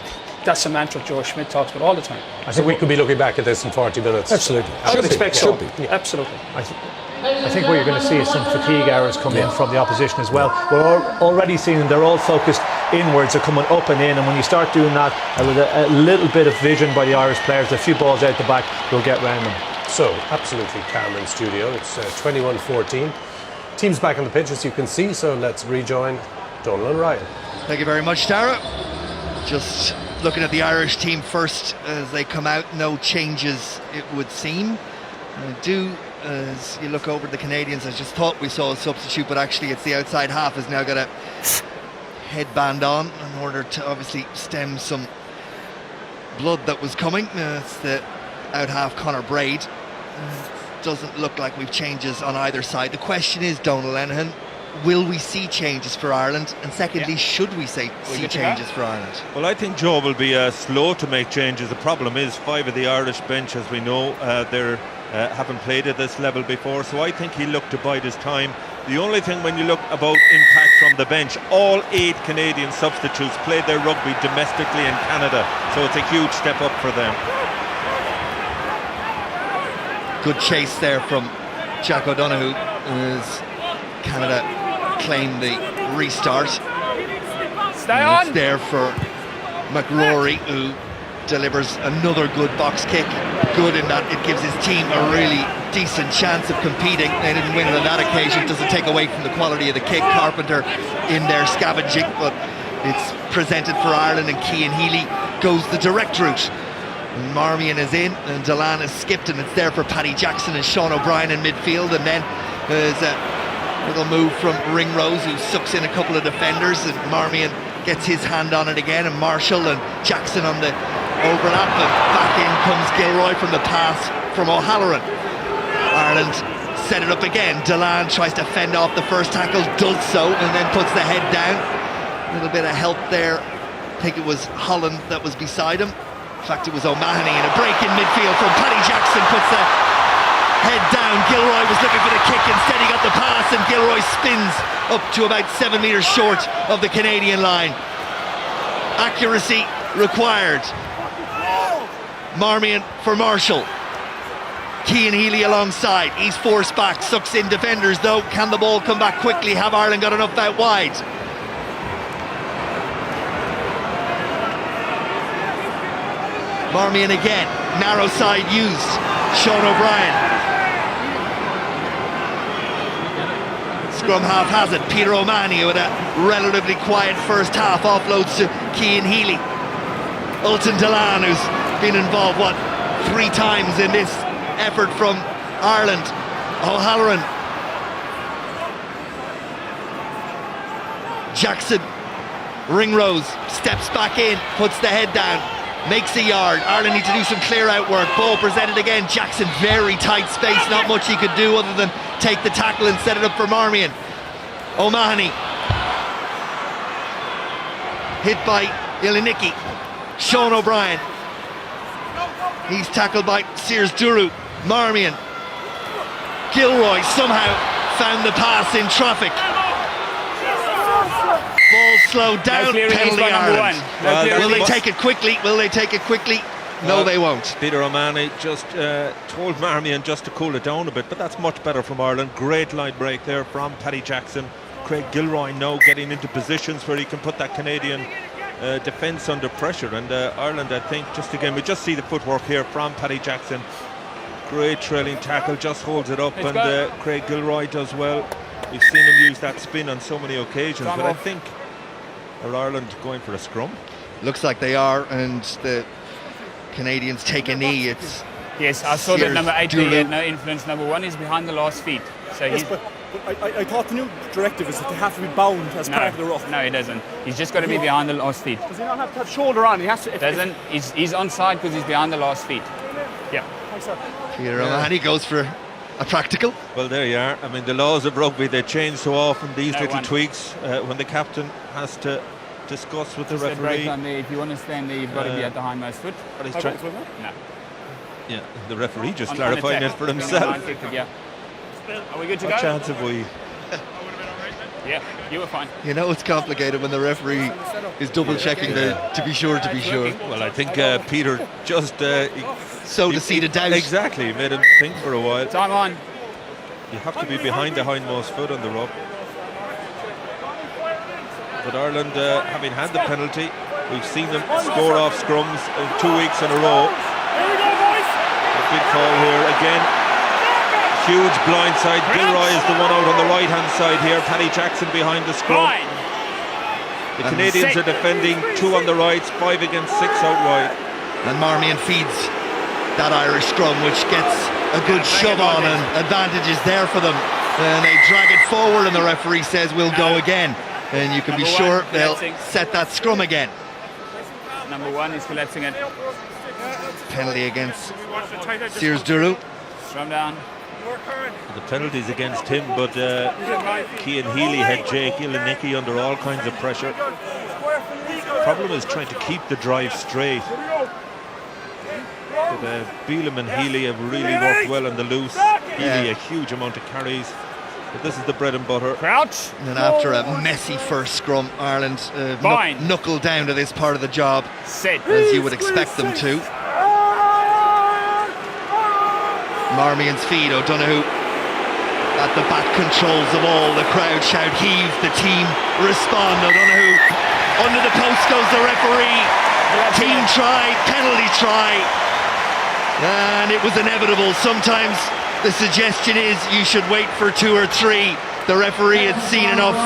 that's a mantra Joe Schmidt talks about all the time. I think we could be looking back at this in 40 minutes. Absolutely. I would expect so. Should be. Yeah. Absolutely. I think what you're going to see is some fatigue hours come in from the opposition as well. We're already seeing them, they're all focused inwards, they're coming up and in, and when you start doing that with a little bit of vision by the Irish players, a few balls out the back, you'll get round them. So, absolutely calm in studio. It's 21-14. Team's back on the pitch, as you can see, so let's rejoin Donal and Ryan. Thank you very much, Dara. Just looking at the Irish team first as they come out, no changes it would seem. As you look over the Canadians, I just thought we saw a substitute, but actually it's the outside half has now got a headband on in order to obviously stem some blood that was coming. It's the out half Conor Braid. Doesn't look like we've changes on either side. The question is, Donal Lenihan, will we see changes for Ireland? And secondly, should we see changes for Ireland? Well, I think Joe will be slow to make changes. The problem is 5 of the Irish bench, as we know, they're haven't played at this level before, so I think he'll look to bide his time. The only thing, when you look about impact from the bench, all 8 Canadian substitutes played their rugby domestically in Canada, so it's a huge step up for them. Good chase there from Jack O'Donoghue as Canada claim the restart. Stay on! It's there for McRory, who delivers another good box kick. Good in that it gives his team a really decent chance of competing. They didn't win it on that occasion. Doesn't take away from the quality of the kick. Carpenter in there scavenging, but it's presented for Ireland, and Cian Healy goes the direct route. Marmion is in, and Dillane is skipped, and it's there for Paddy Jackson and Sean O'Brien in midfield. And then there's a little move from Ringrose, who sucks in a couple of defenders, and Marmion gets his hand on it again, and Marshall and Jackson on the overlap, and back in comes Gilroy from the pass from O'Halloran. Ireland set it up again. Dillane tries to fend off the first tackle, does so, and then puts the head down. A little bit of help there. I think it was Holland that was beside him. In fact, it was O'Mahony, and a break in midfield from Paddy Jackson puts the head down. Gilroy was looking for the kick, instead he got the pass, and Gilroy spins up to about 7 metres short of the Canadian line. Accuracy required. Marmion for Marshall. Cian Healy alongside. He's forced back, sucks in defenders though. Can the ball come back quickly? Have Ireland got enough out wide? Marmion again. Narrow side used. Sean O'Brien. Scrum half has it. Peter O'Mahony with a relatively quiet first half offloads to Cian Healy. Ultan Dillane, who's been involved 3 times in this effort from Ireland. O'Halloran. Jackson Ringrose steps back in, puts the head down, makes a yard. Ireland need to do some clear out work. Ball presented again. Jackson, very tight space, not much he could do other than take the tackle and set it up for Marmion. O'Mahony hit by Ilinicki. Sean O'Brien, he's tackled by Sears Duru. Marmion, Gilroy somehow found the pass in traffic. Ball slowed down, penalty Ireland. Will they take it quickly? Will they take it quickly? No, they won't. Peter O'Mahony just told Marmion just to cool it down a bit, but that's much better from Ireland. Great line break there from Paddy Jackson. Craig Gilroy now getting into positions where he can put that Canadian defence under pressure, and Ireland, I think, just again, we just see the footwork here from Paddy Jackson. Great trailing tackle, just holds it up, and Craig Gilroy does well. We've seen him use that spin on so many occasions, but I think, are Ireland going for a scrum? Looks like they are, and the Canadians take a knee. It's Yes, I saw that number 8 had no influence. Number 1 is behind the last feet. So yes, but I thought the new directive is that they have to be bound as part of the ruck. No, he doesn't. He's just got to be behind the last feet. Does he not have to have shoulder on? He has to. Doesn't. He's onside because he's behind the last feet. Yeah. Thanks, sir. Peter O'Mahony goes for a practical. Well, there you are. I mean, the laws of rugby, they change so often, these little tweaks, when the captain has to discuss with the referee. If you want to stand there, you've got to be at the hindmost foot. But he's trying. No. Yeah, the referee just clarifying it for himself. Are we good to go? What chance have we? Yeah, you were fine. You know it's complicated when the referee is double checking to be sure. Well, I think Peter just sowed the seed of doubt. Exactly, made him think for a while. Time on. You have to be behind the hindmost foot on the rope. But Ireland, having had the penalty, we've seen them score off scrums 2 weeks in a row. A big call here again. Huge blindside. Gilroy is the one out on the right hand side here. Paddy Jackson behind the scrum. The Canadians are defending 2 on the right, 5 against 6 out wide. And Marmion feeds that Irish scrum, which gets a good shove on, and advantages there for them. And they drag it forward, and the referee says we'll go again. And you can be sure they'll set that scrum again. Number 1 is collapsing it. Penalty against Sears Duru. Scrum down. The penalties against him, but Cian Healy had Jake Ilinicki under all kinds of pressure. The problem is trying to keep the drive straight. But Beelum and Healy have really worked well on the loose. Healy a huge amount of carries. But this is the bread and butter. Crouch. And after a messy first scrum, Ireland knuckled down to this part of the job, as you would expect them to. Marmion's feed, O'Donoghue at the back controls of all. The crowd shout heave, the team respond. O'Donoghue under the post goes the referee. Team try, penalty try, and it was inevitable. Sometimes the suggestion is you should wait for 2 or 3. The referee had seen enough,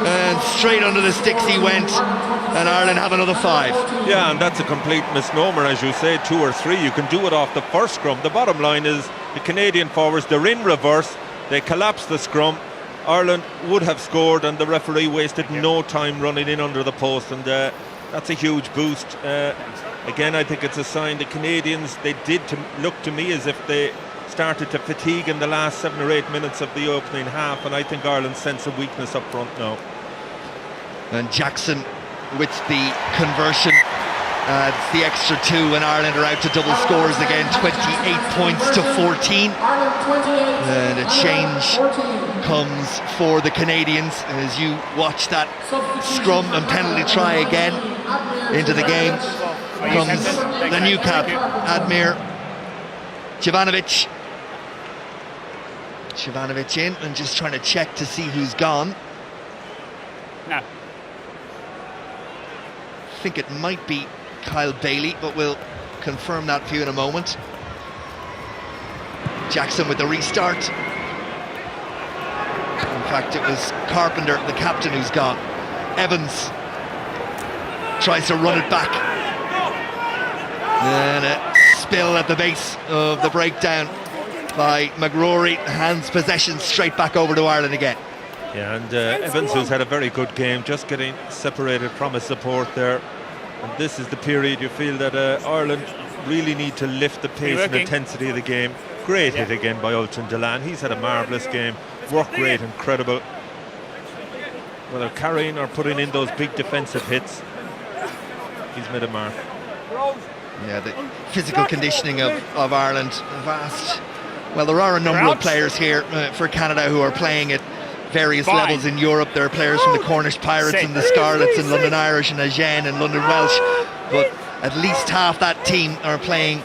and straight under the sticks he went, and Ireland have another 5. Yeah, and that's a complete misnomer, as you say, 2 or 3. You can do it off the first scrum. The bottom line is the Canadian forwards, they're in reverse, they collapse the scrum. Ireland would have scored, and the referee wasted no time running in under the post, and that's a huge boost. Again, I think it's a sign the Canadians, they did look to me as if they started to fatigue in the last 7 or 8 minutes of the opening half, and I think Ireland sense a weakness up front now. And Jackson with the conversion adds the extra 2, and Ireland are out to double scores again, 28 points to 14. And a change comes for the Canadians as you watch that scrum and penalty try again. Into the game comes the new cap, Admir Jovanovic. Jovanovic in and just trying to check to see who's gone. No. I think it might be Kyle Bailey, but we'll confirm that for you in a moment. Jackson with the restart. In fact, it was Carpenter, the captain, who's gone. Evans tries to run it back. And a spill at the base of the breakdown by McRory. Hands possession straight back over to Ireland again. Yeah, and Evans, who's had a very good game, just getting separated from his support there. And this is the period you feel that Ireland really need to lift the pace and intensity of the game. Great hit again by Ultan Delan. He's had a marvellous game. Work rate incredible. Whether carrying or putting in those big defensive hits, he's made a mark. Yeah, the physical conditioning of Ireland, vast. Well, there are a number of players here for Canada who are playing at various levels in Europe. There are players from the Cornish Pirates and the Scarlets and London Irish and Agen and London Welsh, but at least half that team are playing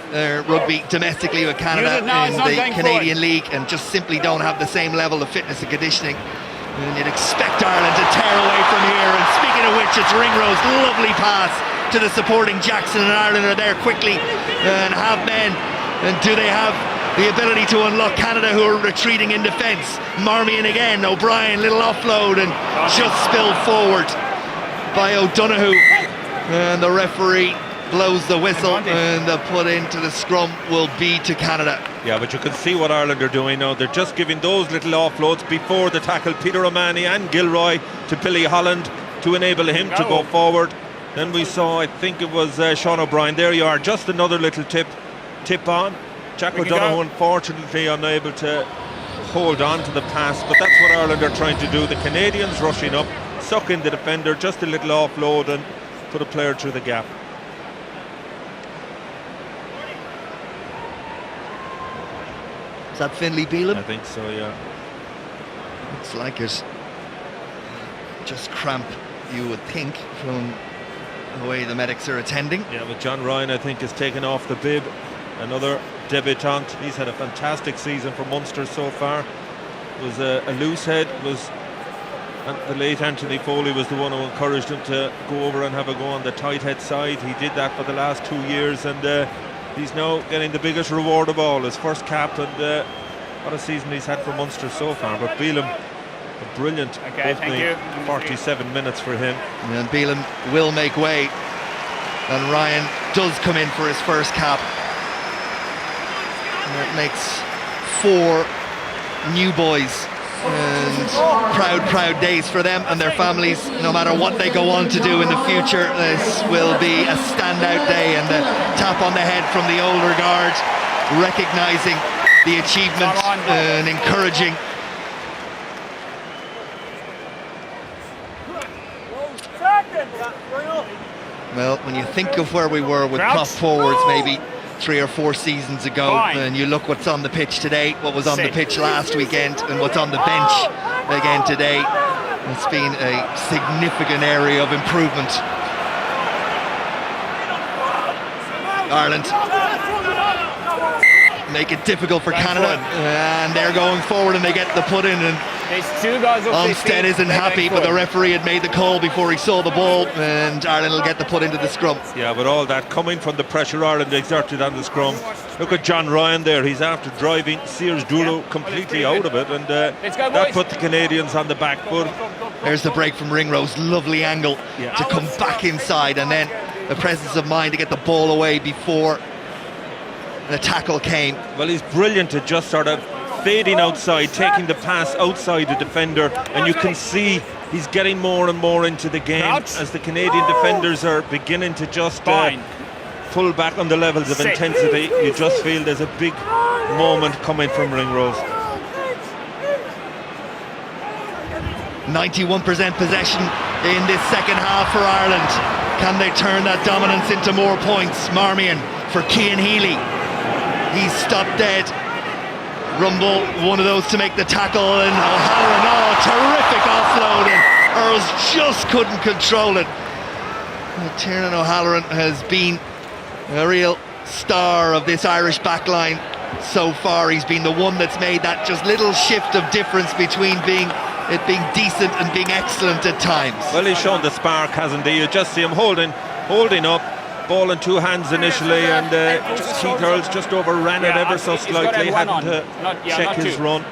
rugby domestically with Canada in the Canadian League and just simply don't have the same level of fitness and conditioning. And you'd expect Ireland to tear away from here. And speaking of which, it's Ringrose, lovely pass to the supporting Jackson, and Ireland are there quickly and have men. And do they have the ability to unlock Canada, who are retreating in defence? Marmion again, O'Brien, little offload and just spilled forward by O'Donoghue. And the referee blows the whistle, and the put into the scrum will be to Canada. Yeah, but you can see what Ireland are doing now. They're just giving those little offloads before the tackle. Peter O'Mahony and Gilroy to Billy Holland to enable him to go forward. Then we saw, I think it was Sean O'Brien. There you are, just another little tip on. Jack O'Donoghue unfortunately unable to hold on to the pass, but that's what Ireland are trying to do. The Canadians rushing up, suck in the defender, just a little offload and put a player through the gap. Is that Finlay Bealham? I think so, yeah. Looks like it. Just cramp, you would think, from the way the medics are attending. Yeah, but John Ryan, I think, has taken off the bib. Another debutant. He's had a fantastic season for Munster so far. It was a loose head. The late Anthony Foley was the one who encouraged him to go over and have a go on the tight head side. He did that for the last 2 years, and he's now getting the biggest reward of all, his first cap, and what a season he's had for Munster so far. But Bealham, a brilliant opening 47 minutes for him. And Bealham will make way, and Ryan does come in for his first cap. And it makes 4 new boys, and proud days for them and their families. No matter what they go on to do in the future, this will be a standout day. And the tap on the head from the older guard, recognising the achievement and encouraging. Well, when you think of where we were with prop forwards maybe 3 or 4 seasons ago, and you look what's on the pitch today, what was on the pitch last weekend, and what's on the bench again today, it's been a significant area of improvement. Ireland make it difficult for Canada, and they're going forward and they get the put in, and Olmstead isn't happy, but the referee had made the call before he saw the ball, and Ireland will get the put into the scrum. Yeah, but all that coming from the pressure Ireland exerted on the scrum. Look at John Ryan there, he's after driving Sears Duro completely out of it, and that put the Canadians on the back foot. There's the break from Ringrose, lovely angle to come back inside, and then the presence of mind to get the ball away before the tackle came. Well, he's brilliant at just sort of fading outside, taking the pass outside the defender, and you can see he's getting more and more into the game as the Canadian defenders are beginning to just pull back on the levels of intensity. You just feel there's a big moment coming from Ringrose. 91% possession in this second half for Ireland. Can they turn that dominance into more points? Marmion for Cian Healy. He's stopped dead. Rumble, one of those to make the tackle, and O'Halloran, terrific offload, and Earls just couldn't control it. Tiernan O'Halloran has been a real star of this Irish backline so far. He's been the one that's made that just little shift of difference between being decent and being excellent at times. Well, he's shown the spark, hasn't he? You just see him holding up, ball in 2 hands initially, and just Keith Earls just overran it ever so slightly, hadn't to check his run.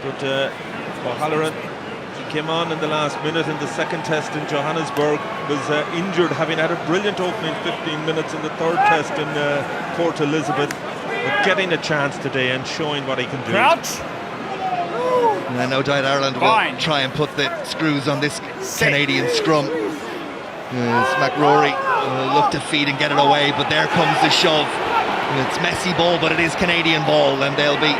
But O'Halloran, he came on in the last minute in the second test in Johannesburg, was injured, having had a brilliant opening 15 minutes in the third test in Port Elizabeth, but getting a chance today and showing what he can do. No doubt Ireland Fine. will try and put the screws on this Canadian scrum. As McRory will look to feed and get it away, but there comes the shove. It's messy ball, but it is Canadian ball, and they'll be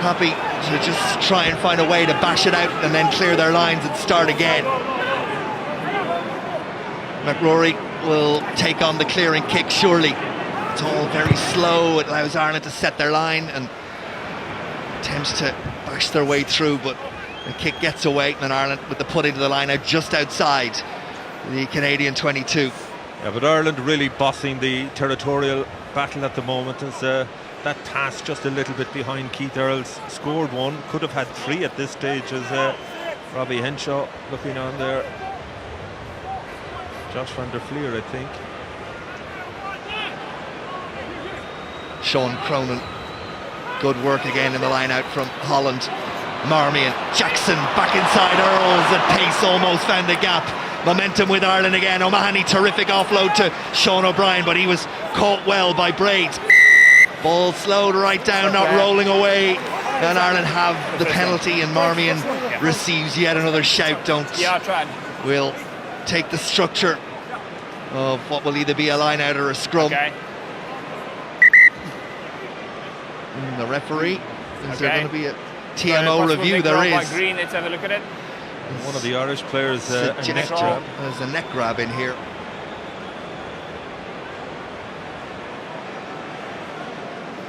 happy to just try and find a way to bash it out and then clear their lines and start again. McRory will take on the clearing kick, surely. It's all very slow. It allows Ireland to set their line and attempts to bash their way through, but the kick gets away, and Ireland with the put into the line out just outside the Canadian 22. Yeah, but Ireland really bossing the territorial battle at the moment, as that task just a little bit behind. Keith Earls scored one, could have had three at this stage, as Robbie Henshaw looking on there. Josh van der Fleer, I think. Sean Cronin, good work again in the line out from Holland. Marmion, Jackson back inside Earls at pace, almost found the gap. Momentum with Ireland again. O'Mahony, terrific offload to Sean O'Brien, but he was caught well by Braid. Ball slowed right down, not rolling away, and Ireland have the penalty, and Marmion receives yet another shout. Don't. Yeah, I tried. Will take the structure of what will either be a line out or a scrum. Okay. The referee, is there Okay. going to be a TMO review? There is. Green, let's have a look at it. One of the Irish players a neck Suggestion. grab. There's a neck grab in here.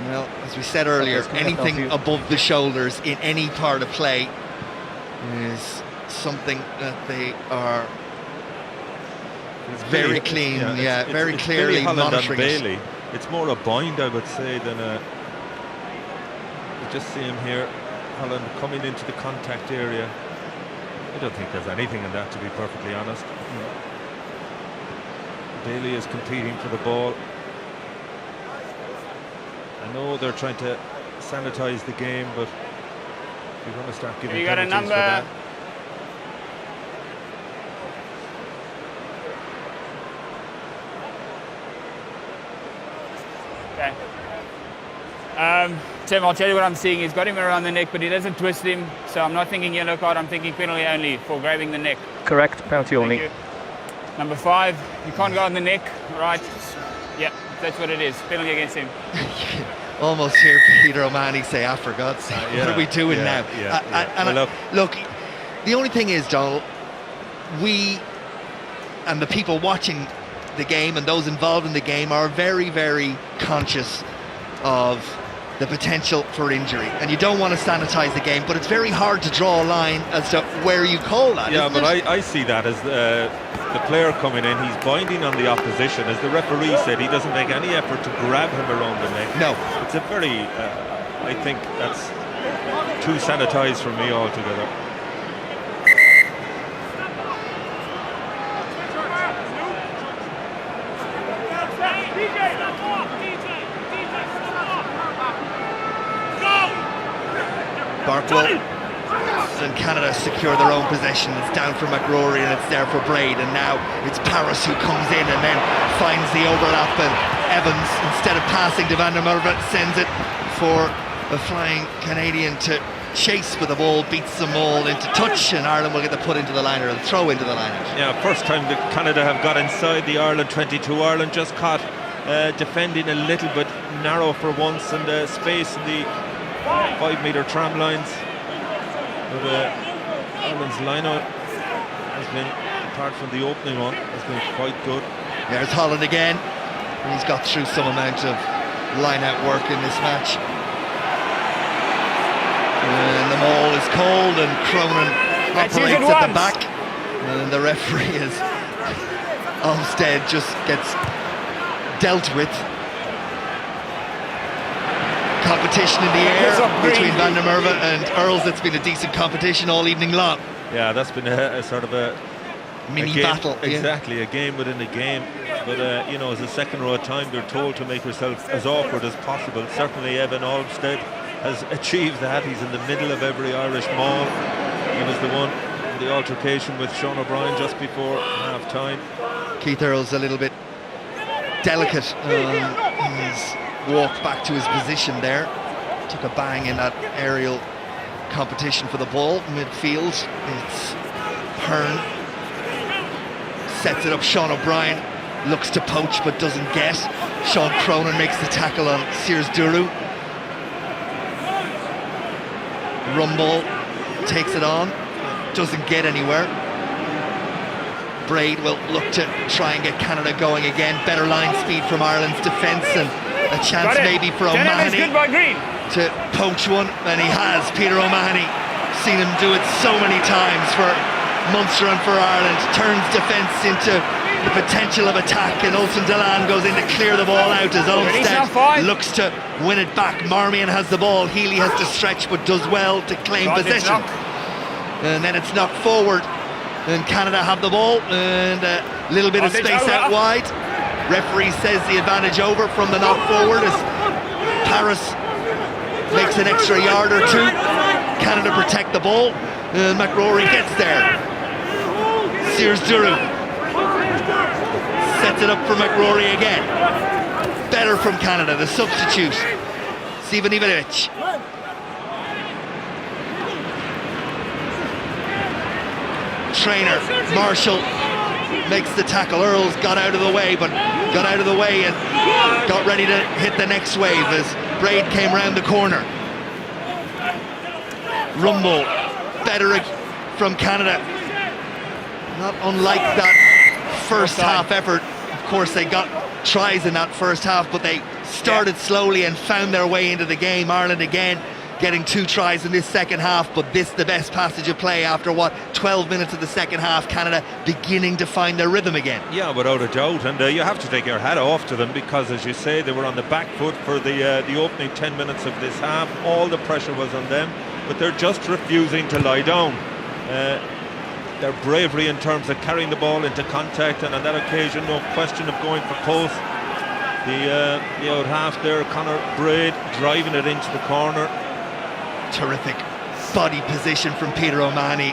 Well, as we said earlier, anything above the shoulders in any part of play is something that they are very clean, very clearly Billy Holland monitoring and it. Bailey. It's more a bind, I would say, than a. You just see him here, Holland coming into the contact area. I don't think there's anything in that, to be perfectly honest. Bailey is competing for the ball. I know they're trying to sanitize the game, but you're going to start giving Have you got a penalties number? for that. Okay. Tim, I'll tell you what I'm seeing. He's got him around the neck, but he doesn't twist him. So I'm not thinking yellow card. I'm thinking penalty only for grabbing the neck. Correct, penalty only. Thank you. Number 5, you can't go on the neck, right? Yeah, that's what it is. Penalty against him. Almost hear Peter O'Mahony say, for God's sake, what are we doing now? And Well, look, the only thing is, Donald, we and the people watching the game and those involved in the game are very, very conscious of the potential for injury, and you don't want to sanitize the game, but it's very hard to draw a line as to where you call that. Yeah, but I see that as the player coming in, he's binding on the opposition. As the referee said, he doesn't make any effort to grab him around the neck. No. It's a very, I think that's too sanitized for me altogether. Barkwell and Canada secure their own possession. It's down for McRory and it's there for Braid, and now it's Paris who comes in and then finds the overlap, and Evans, instead of passing to Van der Merwe, sends it for a flying Canadian to chase, but the ball beats them all into touch, and Ireland will get the put into the line, or the throw into the line. Yeah, first time that Canada have got inside the Ireland 22. Ireland just caught defending a little bit narrow for once, and space in the 5-metre tram lines. But Ireland's line-out has been, apart from the opening one, has been quite good. There's Holland again. He's got through some amount of line-out work in this match. And the maul is cold, and Cronin operates at the back. And the referee is Olmsted just gets dealt with. Competition in the air between Van der Merwe and Earls. It's been a decent competition all evening long. Yeah, that's been a sort of a mini game, battle. Exactly, a game within a game. But you know, as a second row of time, they're told to make yourself as awkward as possible. Certainly Evan Olmsted has achieved that. He's in the middle of every Irish maul. He was the one in the altercation with Sean O'Brien just before half-time. Keith Earls a little bit delicate his walk back to his position there. Took a bang in that aerial competition for the ball. Midfield, it's Hearn. Sets it up, Sean O'Brien looks to poach but doesn't get. Sean Cronin makes the tackle on Sears Duru. Rumble takes it on, doesn't get anywhere. Braid will look to try and get Canada going again. Better line speed from Ireland's defence, and a chance maybe for O'Mahony to poach one, and he has. Peter O'Mahony, seen him do it so many times for Munster and for Ireland. Turns defence into the potential of attack, and Olsen Delan goes in to clear the ball out as Olmsted looks to win it back. Marmion has the ball, Healy has to stretch but does well to claim possession, and then it's knocked forward and Canada have the ball, and a little bit of space out wide. Referee says the advantage over from the knock forward as Paris makes an extra yard or two. Canada protect the ball, and McRory gets there. Sears Duru sets it up for McRory again. Better from Canada, the substitute, Stephen Ivanovic. Trainer, Marshall makes the tackle. Earls got out of the way, but got out of the way and got ready to hit the next wave as Braid came round the corner. Rumble, better from Canada. Not unlike that first half effort. Of course, they got tries in that first half, but they started slowly and found their way into the game. Ireland again getting 2 tries in this second half, but this the best passage of play after 12 minutes of the second half. Canada beginning to find their rhythm again. Yeah, without a doubt, and you have to take your hat off to them, because as you say, they were on the back foot for the opening 10 minutes of this half. All the pressure was on them, but they're just refusing to lie down. Their bravery in terms of carrying the ball into contact, and on that occasion no question of going for post. The out half there, Conor Braid driving it into the corner. Terrific body position from Peter O'Mahony.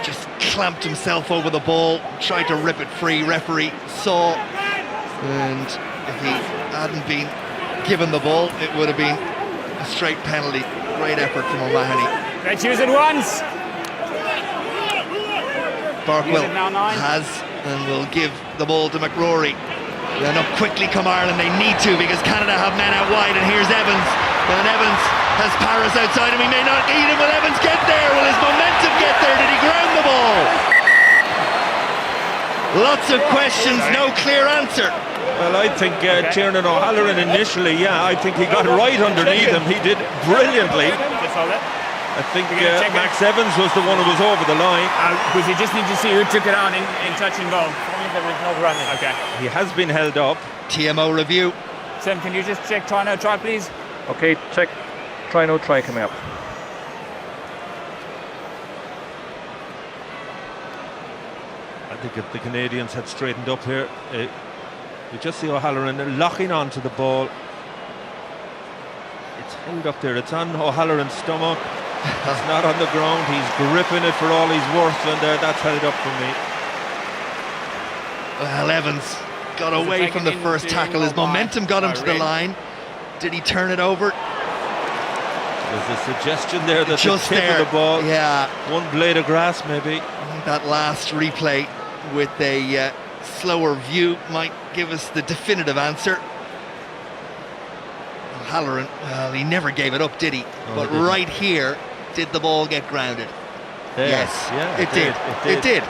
Just clamped himself over the ball, tried to rip it free. Referee saw, and if he hadn't been given the ball, it would have been a straight penalty. Great effort from O'Mahony. Let's use it once. Barkwell has and will give the ball to McRory. Then up quickly come Ireland. They need to, because Canada have men out wide, and here's Evans. And Evans has Paris outside him. He may not eat him. Will Evans get there? Will his momentum get there? Did he ground the ball? Lots of questions, no clear answer. Well, I think Tiernan O'Halloran initially, I think he got right underneath him. He did brilliantly. I think Max Evans was the one who was over the line. Because you just need to see who took it on in touch and go. Okay. He has been held up. TMO review. Sam, can you just check try no try, please? Okay, check. Try no try coming up. I think if the Canadians had straightened up here, you just see O'Halloran locking onto the ball. It's held up there. It's on O'Halloran's stomach. It's not on the ground. He's gripping it for all he's worth, and that's held up for me. Well, Evans got away from the first tackle. His momentum got him to the line. Did he turn it over? There's a suggestion there that just the tip there, of the ball, yeah, one blade of grass maybe. I think that last replay with a slower view might give us the definitive answer. Halloran, well, he never gave it up, did he? But right here, did the ball get grounded? There. Yes, yeah, it did. It did.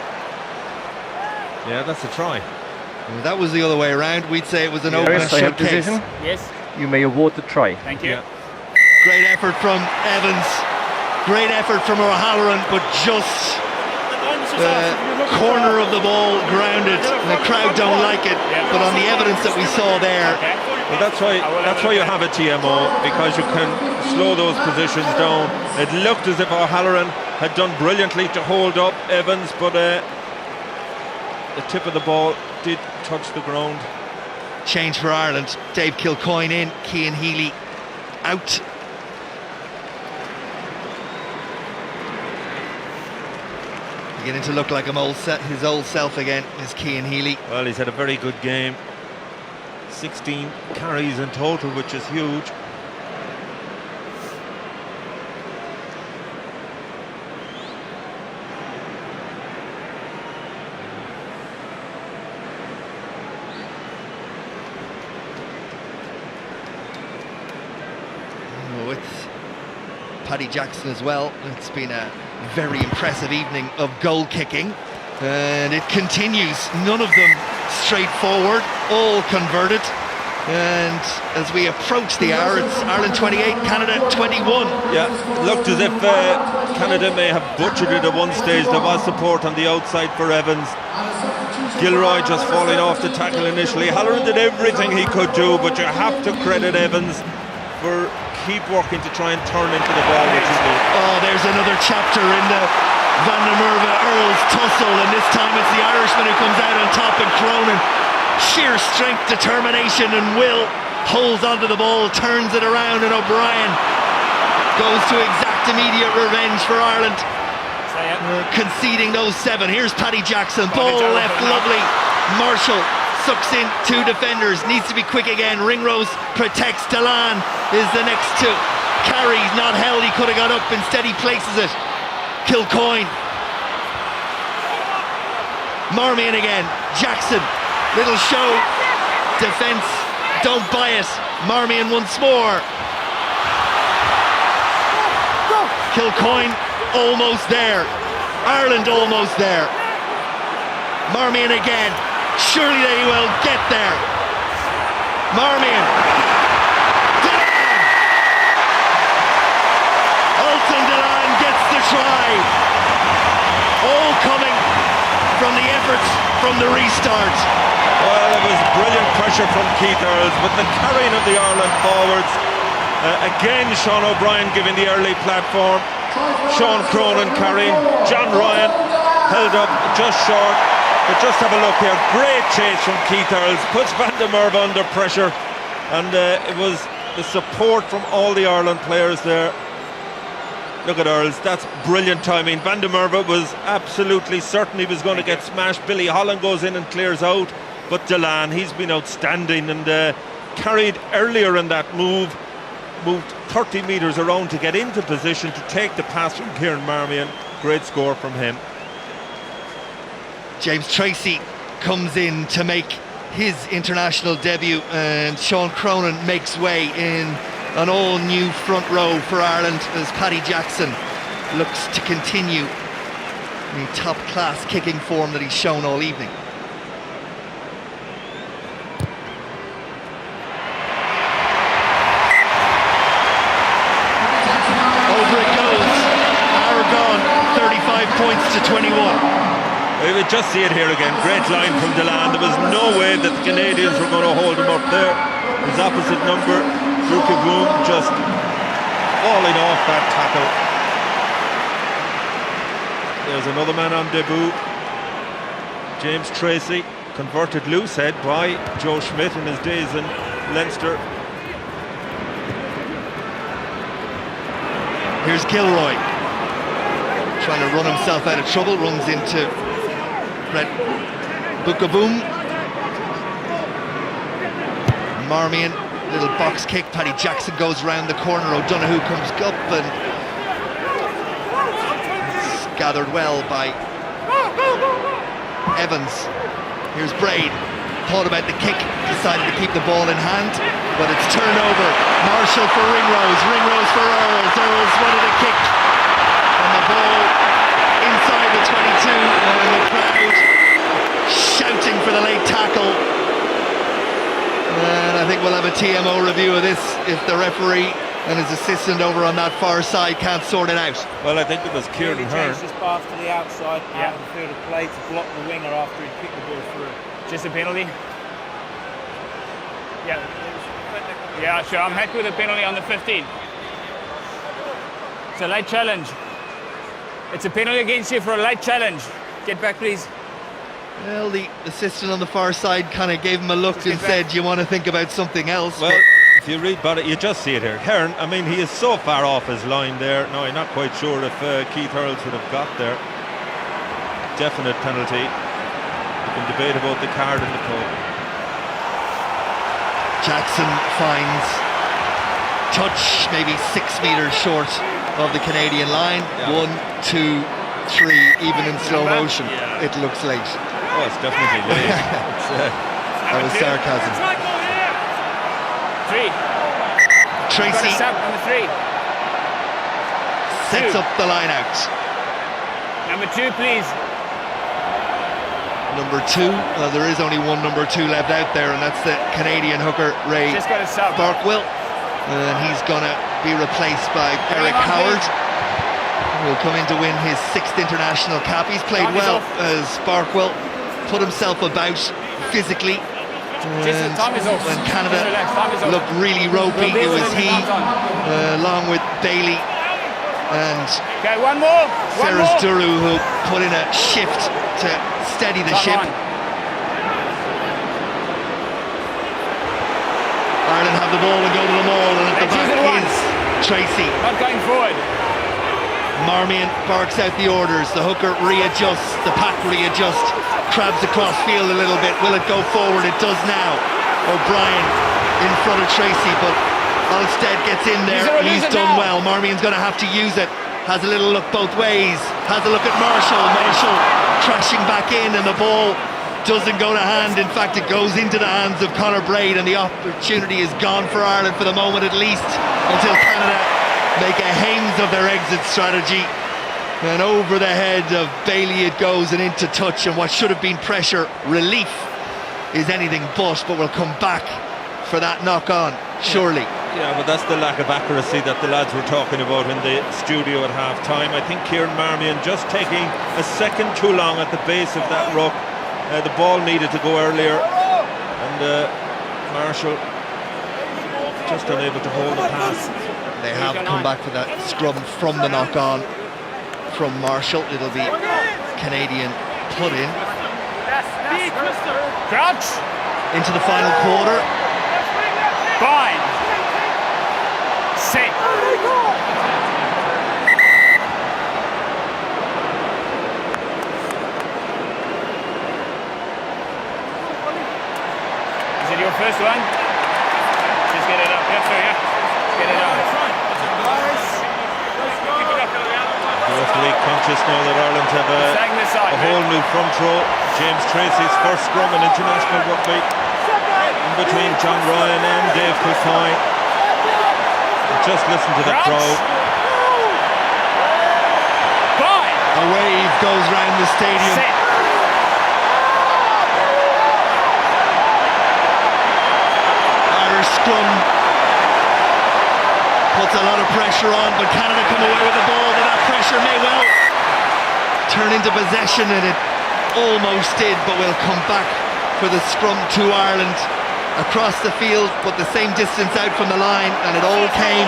Yeah, that's a try. If that was the other way around, we'd say it was an open and shut case. Yes. You may award the try. Thank you. Yeah. Great effort from Evans. Great effort from O'Halloran, but just corner of the ball grounded. The crowd don't like it, but on the evidence that we saw there. Well, that's why you have a TMO, because you can slow those positions down. It looked as if O'Halloran had done brilliantly to hold up Evans, but the tip of the ball did touch the ground. Change for Ireland. Dave Kilcoyne in, Cian Healy out. Beginning to look like his old self again is Cian Healy. Well, he's had a very good game. 16 carries in total, which is huge. Paddy Jackson as well. It's been a very impressive evening of goal kicking, and it continues. None of them straightforward, all converted. And as we approach the hour, it's Ireland 28, Canada 21. Yeah, it looked as if Canada may have butchered it at one stage. There was support on the outside for Evans. Gilroy just falling off the tackle initially. Halloran did everything he could do, but you have to credit Evans for keep working to try and turn into the ball, which is good. Oh, there's another chapter in the Van der Merwe Earls tussle, and this time it's the Irishman who comes out on top, and Cronin, sheer strength, determination and will, holds onto the ball, turns it around, and O'Brien goes to exact immediate revenge for Ireland, conceding those 7. Here's Paddy Jackson, ball left, lovely. Marshall sucks in 2 defenders, needs to be quick again. Ringrose protects. Delan is the next to carry, not held, he could have got up, instead he places it. Kilcoyne, Marmion again, Jackson, little show, defence, don't buy it. Marmion once more. Kilcoyne almost there. Ireland almost there. Marmion again. Surely they will get there. Marmion. Delan. Alton Delan gets the try. All coming from the efforts from the restart. Well, it was brilliant pressure from Keith Earls, but the carrying of the Ireland forwards. Again, Sean O'Brien giving the early platform. Sean Cronin carrying. John Ryan held up just short. But just have a look here. Great chase from Keith Earls. Puts Van der Merwe under pressure. And it was the support from all the Ireland players there. Look at Earls. That's brilliant timing. Van der Merwe was absolutely certain he was going to get smashed. Billy Holland goes in and clears out. But Delan, he's been outstanding and carried earlier in that move. Moved 30 metres around to get into position to take the pass from Kieran Marmion. Great score from him. James Tracy comes in to make his international debut, and Sean Cronin makes way in an all-new front row for Ireland as Paddy Jackson looks to continue the top-class kicking form that he's shown all evening. Over it goes. Aragon, 35 points to 21. We would just see it here again. Great line from Delan. There was no way that the Canadians were going to hold him up there. His opposite number, Boom, just falling off that tackle. There's another man on debut. James Tracy, converted loose head by Joe Schmidt in his days in Leinster. Here's Gilroy, trying to run himself out of trouble, runs into Brett Boom. Marmion, little box kick. Paddy Jackson goes round the corner. O'Donoghue comes up and it's gathered well by Evans. Here's Braid. Thought about the kick, decided to keep the ball in hand, but it's turnover. Marshall for Ringrose, Ringrose for Earls. Earls wanted a kick, and the ball inside the 22, and the crowd shouting for the late tackle. And I think we'll have a TMO review of this if the referee and his assistant over on that far side can't sort it out. Well, I think it was Kieran Hearn. Changed his path to the outside, out of the field of play to block the winger after he kicked the ball through. Just a penalty? Yeah, sure. I'm happy with the penalty on the 15. It's a late challenge. It's a penalty against you for a late challenge. Get back, please. Well, the assistant on the far side kind of gave him a look and said, you want to think about something else? Well, if you read about it, you just see it here. Hearn, I mean, he is so far off his line there. No, I'm not quite sure if Keith Earls would have got there. Definite penalty. You can debate about the card and the code. Jackson finds touch, maybe 6 metres short of the Canadian line. Yeah. 1, 2, 3, even in slow motion. Yeah. It looks late. Oh, it's definitely late. That was sarcasm. 3. Tracy. On the 3. sets up the line out. Number 2, please. Number 2, there is only one number 2 left out there, and that's the Canadian hooker Ray Just got a sub. Barkwill, and he's going to be replaced by Eric Howard, who will come in to win his 6th international cap. He's played well as Barkwill, put himself about physically. And when Canada looked really ropey, it was he, along with Bailey and one more. Ferris Duru, who put in a shift to steady the ship. Ireland have the ball and go to the maul, and at the back is Tracy. Not going forward. Marmion barks out the orders. The hooker readjusts, the pack readjusts, crabs across field a little bit. Will it go forward? It does now. O'Brien in front of Tracy, but Olmstead gets in there. He's done well. Marmion's going to have to use it. Has a little look both ways. Has a look at Marshall. Marshall crashing back in, and the ball doesn't go to hand. In fact, it goes into the hands of Conor Braid, and the opportunity is gone for Ireland for the moment at least, until Canada make a hames of their exit strategy. And over the head of Bailey it goes and into touch, and what should have been pressure relief is anything but we'll come back for that knock on, surely. Yeah, but that's the lack of accuracy that the lads were talking about in the studio at half time. I think Kieran Marmion just taking a second too long at the base of that ruck. The ball needed to go earlier, and Marshall just unable to hold the pass. They have come back for that scrum from the knock on from Marshall. It'll be Canadian put in. Crouch. Into the final quarter. Bind. Set. Is it your first one? Just get it up. Yes, sir, yeah. Get it up. Both league conscious now that Ireland have a whole new front row. James Tracy's first scrum in international rugby, in between John Ryan and Dave Kilcoyne. Just listen to the crowd. A wave goes round the stadium. Irish scrum puts a lot of pressure on, but Canada come away with the ball, but that pressure may well turn into possession, and it almost did, but we'll come back for the scrum to Ireland across the field, but the same distance out from the line, and it all came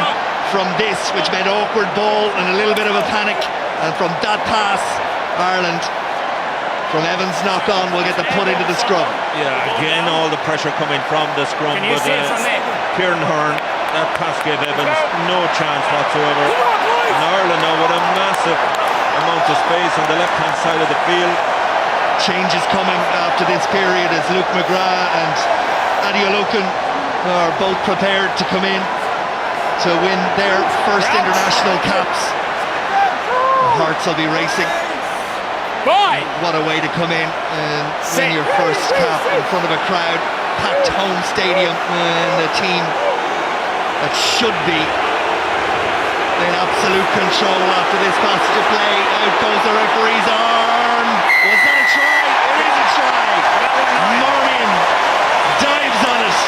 from this, which meant awkward ball and a little bit of a panic, and from that pass, Ireland, from Evans' knock on, will get the put into the scrum. Yeah, again, all the pressure coming from the scrum, but Kieran Hearn, that pass gave Evans no chance whatsoever. And Ireland now with a massive amount of space on the left-hand side of the field. Changes coming after this period as Luke McGrath and Adi Oloken are both prepared to come in to win their first international caps. The hearts will be racing. What a way to come in and win your first cap in front of a crowd, packed home stadium, and a team that should be in absolute control after this passage of play. Out goes the referee's arm. Was that a try? It is a try. Marmion dives on it.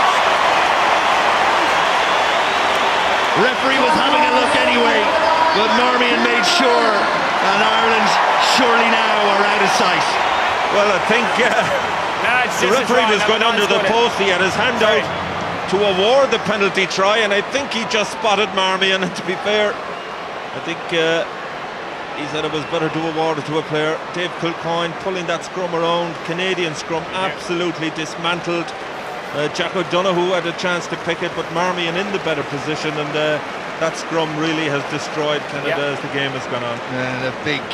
Referee was having a look anyway, but Marmion made sure, and Ireland surely now are out of sight. Well, I think the referee was going under the post. He had his hand out to award the penalty try, and I think he just spotted Marmion, and to be fair, I think he said it was better to award it to a player. Dave Kilcoyne pulling that scrum around. Canadian scrum absolutely dismantled. Jack O'Donoghue had a chance to pick it, but Marmion in the better position, and that scrum really has destroyed Canada as the game has gone on. And a big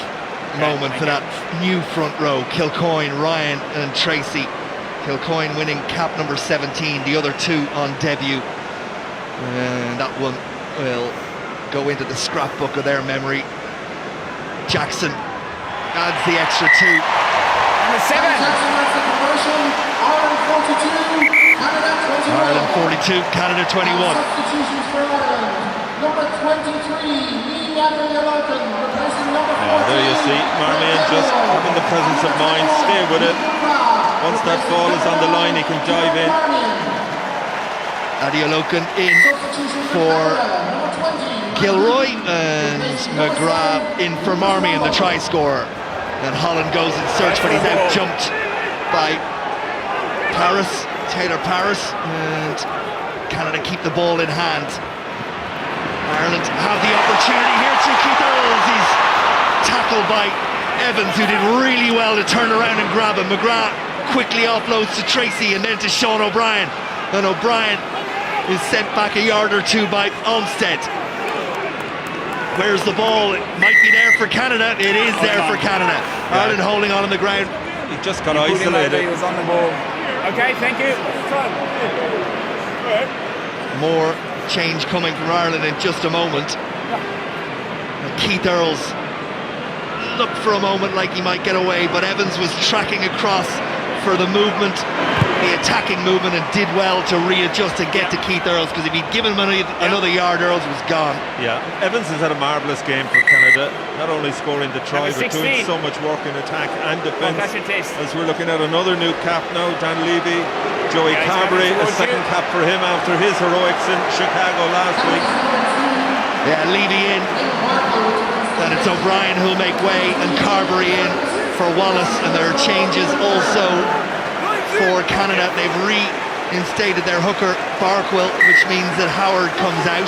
moment for that new front row, Kilcoyne, Ryan and Tracy. Kilcoyne winning cap number 17, the other two on debut, and that one will go into the scrapbook of their memory. Jackson adds the extra two. Number 7. Ireland 42, Canada 21. Substitutions for Ireland. Number 23, There you see Marmion just having the presence of mind, stay with it. Once that ball is on the line, he can dive in. Adeoloken in for Gilroy, and McGrath in for Marmion, the try scorer. And Holland goes in search, but he's out jumped by Taylor Paris, and Canada keep the ball in hand. Ireland have the opportunity here through Keith Earls. He's tackled by Evans, who did really well to turn around and grab him. McGrath quickly offloads to Tracy and then to Sean O'Brien, and O'Brien is sent back a yard or two by Olmsted. Where's the ball? It might be there for Canada. It is there for Canada. Ireland holding on the ground. He just got isolated. He was on the ball. Okay, thank you. More change coming from Ireland in just a moment. Keith Earls looked for a moment like he might get away, but Evans was tracking across for the movement, the attacking movement, and did well to readjust and get to Keith Earls, because if he'd given him another yard, Earls was gone. Yeah, Evans has had a marvellous game for Canada, not only scoring the try, but doing so much work in attack and defence. As we're looking at another new cap now, Dan Levy, Joey Carberry, a second cap for him after his heroics in Chicago last week. Yeah, Levy in, and it's O'Brien who'll make way, and Carberry in for Wallace, and there are changes also for Canada. They've reinstated their hooker Barkwell, which means that Howard comes out.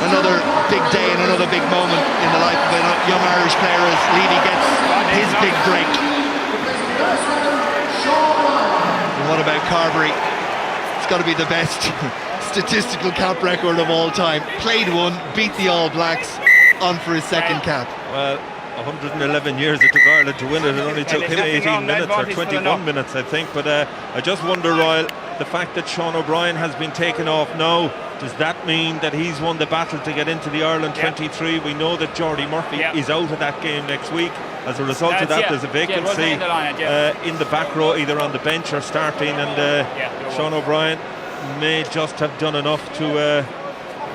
Another big day and another big moment in the life of a young Irish player as Levy gets his big break. And what about Carberry? It's got to be the best statistical cap record of all time. Played one, beat the All Blacks, on for his second cap. Well, 111 years it took Ireland to win it. It only took him 18 minutes or 21 minutes, I think. But I just wonder, Ryle, the fact that Sean O'Brien has been taken off now, does that mean that he's won the battle to get into the Ireland 23? We know that Jordy Murphy is out of that game next week. As a result of that, there's a vacancy in the back row, either on the bench or starting. And Sean O'Brien may just have done enough to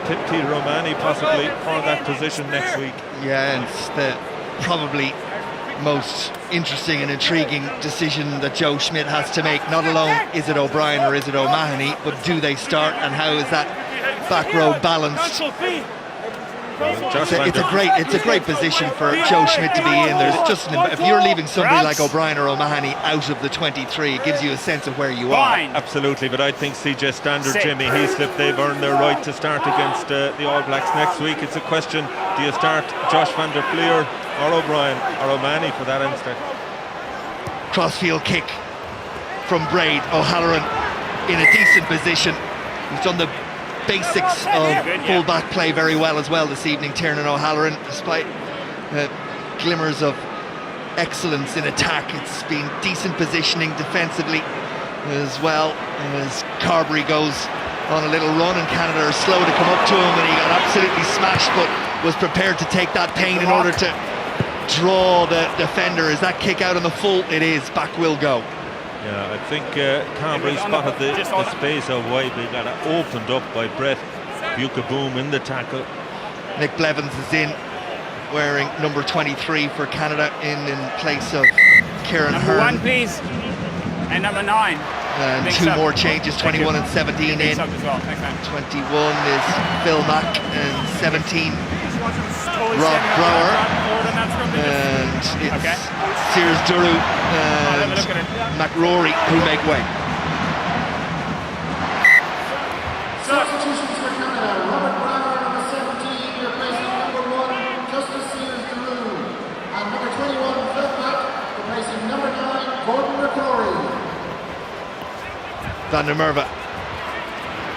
tip Peter Romani possibly for that position next week. Yeah, and it's the probably most interesting and intriguing decision that Joe Schmidt has to make. Not alone is it O'Brien or is it O'Mahony, but do they start, and how is that back row balanced? It's a great position for Joe Schmidt to be in. There's just if you're leaving somebody like O'Brien or O'Mahony out of the 23, it gives you a sense of where you are. Absolutely, but I think CJ Standard, Jimmy Heaslip, they've earned their right to start against the All Blacks next week. It's a question: do you start Josh van der Fleer or O'Brien or O'Mahony for that instead? Crossfield kick from Braid. O'Halloran in a decent position. He's done the basics of full-back play very well as well this evening, Tiernan O'Halloran, despite glimmers of excellence in attack. It's been decent positioning defensively as well, as Carberry goes on a little run and Canada are slow to come up to him, and he got absolutely smashed but was prepared to take that pain in order to draw the defender. Is that kick out on the full? It is. Back will go. Yeah, I think Carberry spotted the space out wide, but he got opened up by Brett Buchaboom in the tackle. Nick Blevins is in, wearing number 23 for Canada, in place of Kieran Number Hearn. 1, please, and number 9. And two more changes, 21 and 17 in. 21 is Phil Mack, and 17 Rob Brower, and it's Sears Duru and McRory who make way. Substitutions for Canada: Robert Brower, number 17, replacing number 1, Justice Sears Duru, and number 21, Phil Mack, replacing number 9, Gordon McRory. Van der Merwe,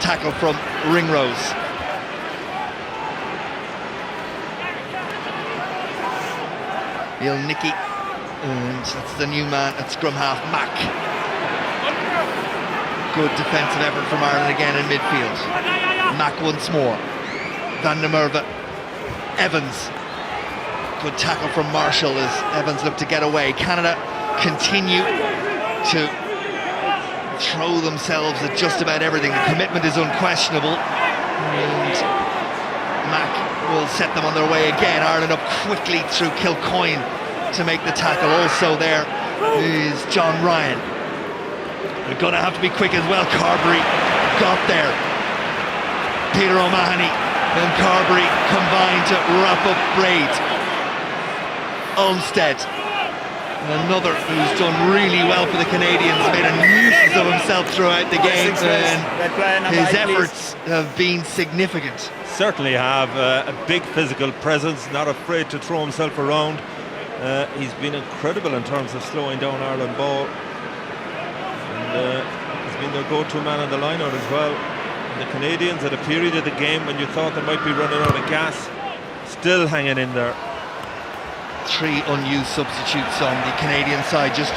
tackle from Ringrose. Neil Nicky, and that's the new man at scrum half, Mack. Good defensive effort from Ireland again in midfield. Mack once more. Van der Merwe, Evans. Good tackle from Marshall as Evans looked to get away. Canada continue to throw themselves at just about everything. The commitment is unquestionable. And Mack will set them on their way again. Ireland up quickly through Kilcoyne to make the tackle. Also there is John Ryan. They're going to have to be quick as well. Carberry got there. Peter O'Mahony and Carberry combined to wrap up Braid. Olmsted, another who's done really well for the Canadians, made a nuisance of himself throughout the game, and his efforts have been significant. Certainly have a big physical presence, not afraid to throw himself around. He's been incredible in terms of slowing down Ireland ball, and he's been their go-to man on the line-out as well. And the Canadians, at a period of the game when you thought they might be running out of gas, still hanging in there. 3 unused substitutes on the Canadian side, just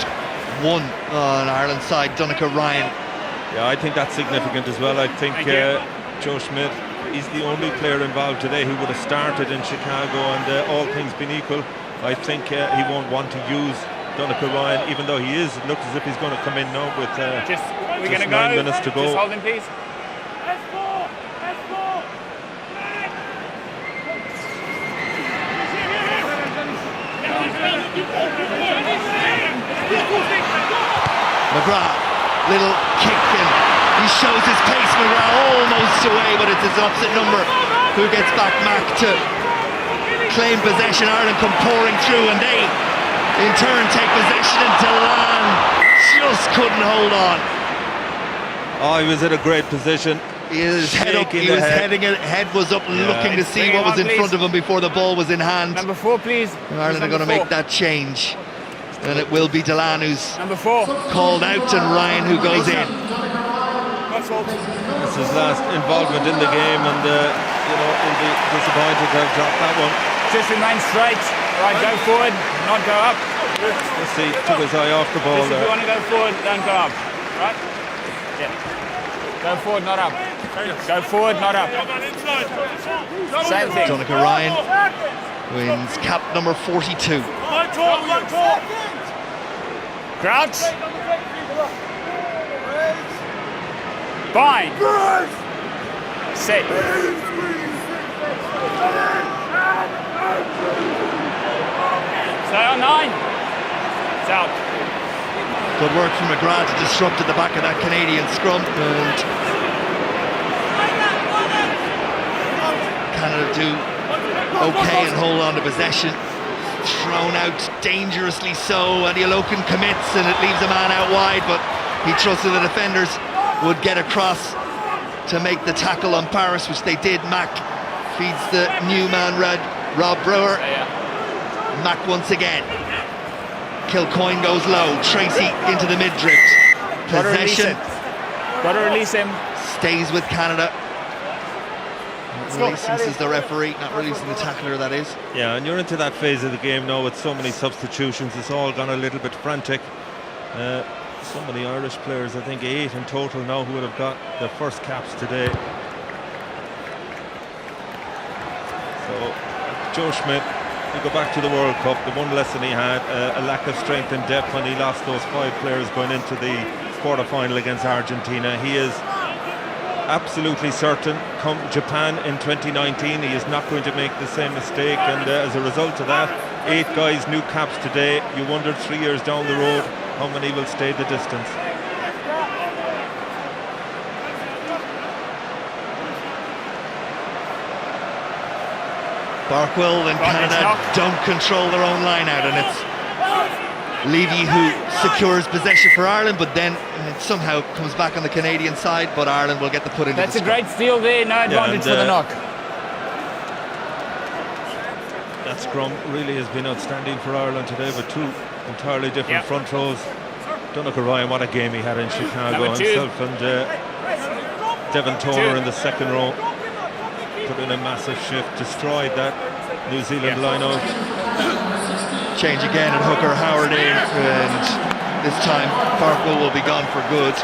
1 on Ireland's side, Donncha Ryan. Yeah, I think that's significant as well. I think Joe Schmidt, he's the only player involved today who would have started in Chicago, and all things being equal, I think he won't want to use Donncha Ryan, even though he is. It looks as if he's going to come in now with just 9 minutes to go. Just hold him, please. McGrath, little kick, and he shows his pace. McGrath almost away, but it's his opposite number who gets back Mack to claim possession. Ireland come pouring through, and they in turn take possession, and Delan just couldn't hold on. Oh, he was in a great position. He was head up, he was heading it, head was up, looking to see what was in front of him before the ball was in hand. Number 4, please. Ireland are going to make that change, and it will be Delan who's number 4 called out, and Ryan who goes in. This is his last involvement in the game, and he'll be disappointed to have dropped that one. Just remain straight. Right, go forward, not go up. Let's see, took his eye off the ball there. If you want to go forward, don't go up. Right? Yeah. Go forward, not up. Go forward, not up. Same thing. Donncha Ryan wins cap number 42. Crouch. Bind. Sit. Stay on 9. It's out. Good work from McGrath to disrupt at the back of that Canadian scrum, and Canada do okay and hold on to possession. Thrown out dangerously so, and Yolokin commits, and it leaves a man out wide, but he trusted the defenders would get across to make the tackle on Paris, which they did. Mack feeds the new man Rob Brewer. Mack once again. Kilcoyne goes low. Tracy into the mid-drift. Possession. Got to release him. Stays with Canada. Releasing, says the referee, not releasing the tackler, that is. Yeah, and you're into that phase of the game now with so many substitutions. It's all gone a little bit frantic. So many Irish players, I think 8 in total now, who would have got their first caps today. So Joe Schmidt, you go back to the World Cup, the one lesson he had, a lack of strength and depth when he lost those 5 players going into the quarter-final against Argentina. He is absolutely certain, come Japan in 2019, he is not going to make the same mistake, and as a result of that, 8 guys, new caps today. You wondered 3 years down the road how many will stay the distance. Barkwell and Canada don't control their own line out, and it's Levy who secures possession for Ireland, but then it somehow comes back on the Canadian side, but Ireland will get the put into That's the a great steal there, no advantage for the knock. That scrum really has been outstanding for Ireland today, with 2 entirely different front rows. Donncha Ryan, what a game he had in Chicago himself, and Devon Toner in the second row put in a massive shift, destroyed that New Zealand line-out. Change again at hooker, Howard in, and this time Barkwell will be gone for good.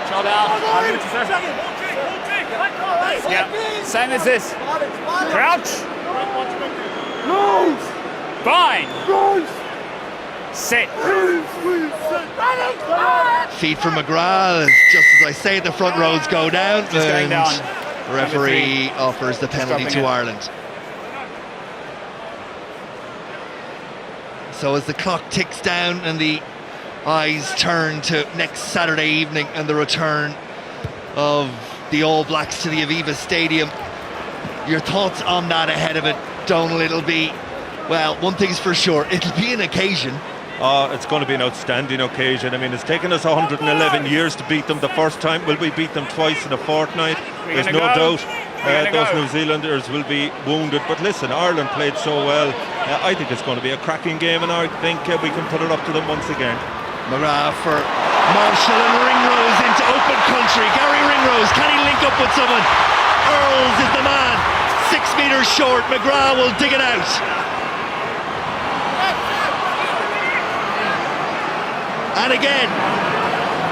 Shot out. Yeah, same as this. Crouch. Bind. Sit. Feet from McGrath, just as I say, the front rows go down. Just going down. The referee offers the penalty dropping to it. Ireland. So as the clock ticks down and the eyes turn to next Saturday evening and the return of the All Blacks to the Aviva Stadium, your thoughts on that ahead of it, Donal? It'll be, well, one thing's for sure, it'll be an occasion. It's going to be an outstanding occasion. I mean, it's taken us 111 years to beat them the first time. Will we beat them twice in a fortnight? There's no doubt. Those New Zealanders will be wounded. But listen, Ireland played so well. I think it's going to be a cracking game, and I think we can put it up to them once again. McGrath for Marshall, and Ringrose into open country. Gary Ringrose, can he link up with someone? Earls is the man. 6 metres short. McGrath will dig it out. And again,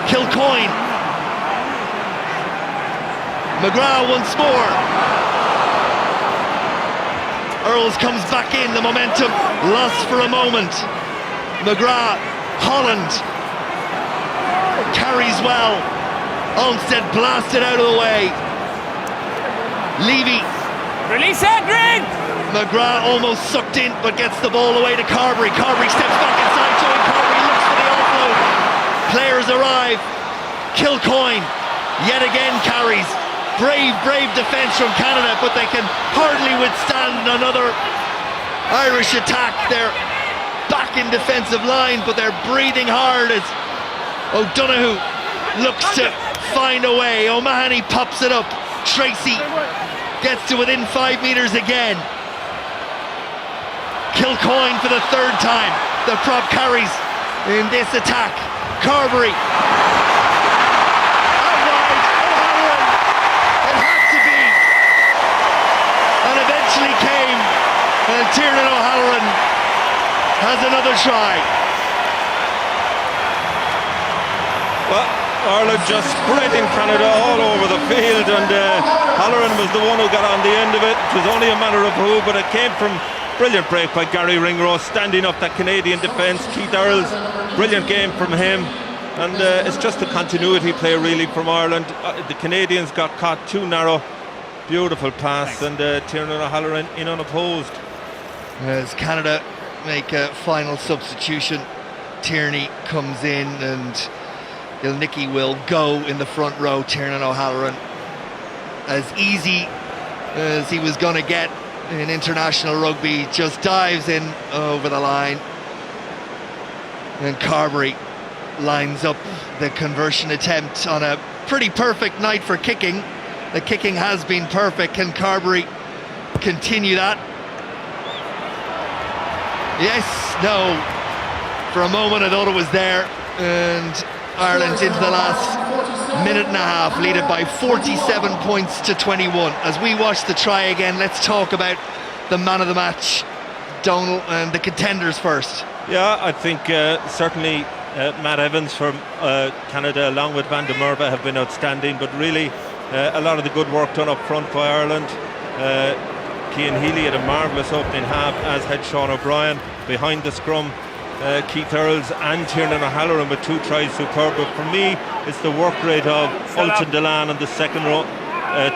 Kilcoyne. McGrath once more. Earls comes back in, the momentum lost for a moment. McGrath, Holland carries well. Olmsted blasted out of the way. Levy. Release Edrin! McGrath almost sucked in, but gets the ball away to Carberry. Carberry steps back inside, Joey Carberry looks for the offload. Players arrive. Kilcoyne yet again carries. Brave defence from Canada, but they can hardly withstand another Irish attack. They're back in defensive line, but they're breathing hard as O'Donoghue looks to find a way. O'Mahony pops it up. Tracy gets to within 5 metres again. Kilcoyne for the third time. The prop carries in this attack. Carberry. Out wide. O'Halloran. It had to be. And eventually came. And Tiernan O'Halloran has another try. Well, Ireland just spreading Canada all over the field, and Halloran was the one who got on the end of it. It was only a matter of who, but it came from brilliant break by Gary Ringrose, standing up that Canadian defence. Keith Earls, brilliant game from him, and it's just a continuity play really from Ireland. The Canadians got caught too narrow. Beautiful pass. Thanks. And Tiernan O'Halloran in unopposed. As Canada make a final substitution, Tierney comes in and Ilnicki will go in the front row. Tiernan O'Halloran, as easy as he was going to get in international rugby, just dives in over the line, and Carberry lines up the conversion attempt on a pretty perfect night for kicking. The kicking has been perfect. Can Carberry continue that? Yes, no. For a moment I thought it was there, and Ireland's into the last minute and a half, leading by 47 points to 21. As we watch the try again, let's talk about the man of the match, Donal, and the contenders first. Yeah, I think certainly Matt Evans from Canada along with Van der Merwe have been outstanding, but really a lot of the good work done up front by Ireland. Cian Healy had a marvellous opening half, as had Sean O'Brien. Behind the scrum, Keith Earls and Tiernan O'Halloran with 2 tries, superb. But for me, it's the work rate of Ultan Dillane in the second row.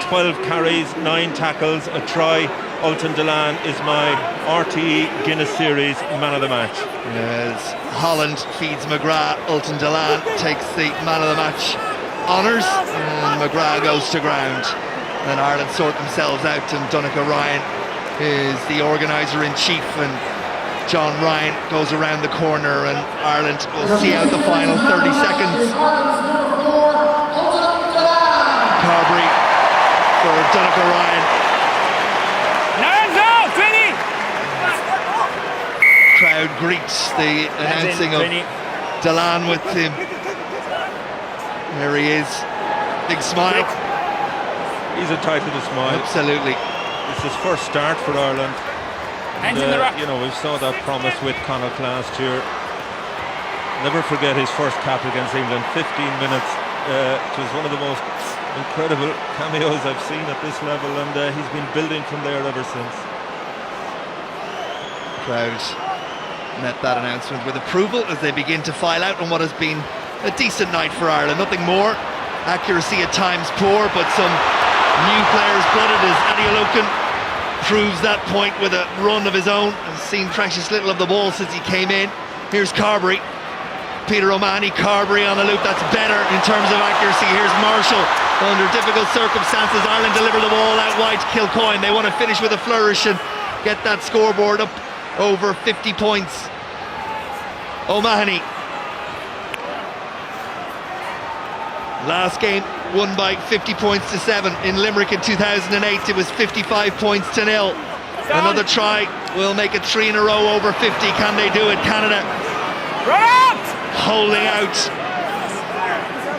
12 carries, 9 tackles, a try. Ultan Dillane is my RTE Guinness Series man of the match. As Holland feeds McGrath, Ultan Dillane takes the man of the match honours, and McGrath goes to ground. And Ireland sort themselves out, and Donnacha Ryan is the organiser-in-chief, and John Ryan goes around the corner, and Ireland will see out the final 30 seconds. Carberry for Donnacha Ryan. Crowd greets the announcing of Dillane with him. There he is. Big smile. He's entitled to smile. Absolutely. It's his first start for Ireland. And, you know, we saw that promise with Connacht last year. Never forget his first cap against England, 15 minutes. It was one of the most incredible cameos I've seen at this level, and he's been building from there ever since. Crowd met that announcement with approval as they begin to file out on what has been a decent night for Ireland. Nothing more. Accuracy at times poor, but some new players blooded as Adeoloken proves that point with a run of his own. I've seen precious little of the ball since he came in. Here's Carberry. Peter O'Mahony, Carberry on the loop. That's better in terms of accuracy. Here's Marshall. Under difficult circumstances, Ireland deliver the ball out wide to Kilcoyne. They want to finish with a flourish and get that scoreboard up over 50 points. O'Mahony. Last game won by 50 points to 7. In Limerick in 2008 it was 55 points to 0. Another try will make it 3 in a row over 50. Can they do it? Canada holding out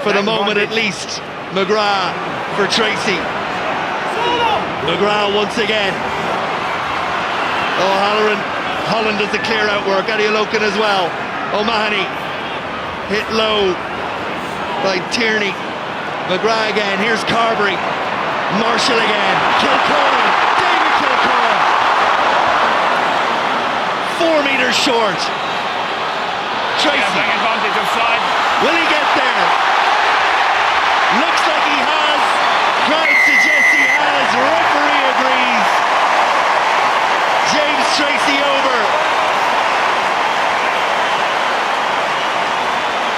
for the moment at least. McGrath for Tracy. McGrath once again. Holland does the clear out work. Adeoloken as well. O'Mahony hit low by Tierney. McGrath again. Here's Carberry. Marshall again. Kilcoyne. David Kilcoyne. 4 metres short. Tracy. Advantage of side. Will he get there? Looks like he has. Crowd suggests he has. Referee agrees. James Tracy over.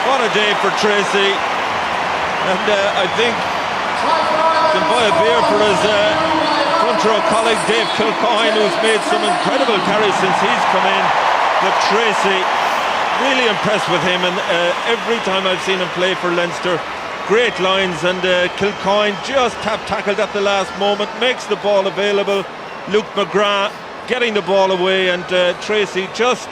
What a day for Tracy. And I think can buy a beer for his front row colleague Dave Kilcoyne, who's made some incredible carries since he's come in. But Tracy, really impressed with him, and every time I've seen him play for Leinster, great lines, and Kilcoyne just tackled at the last moment, makes the ball available. Luke McGrath getting the ball away, and Tracy just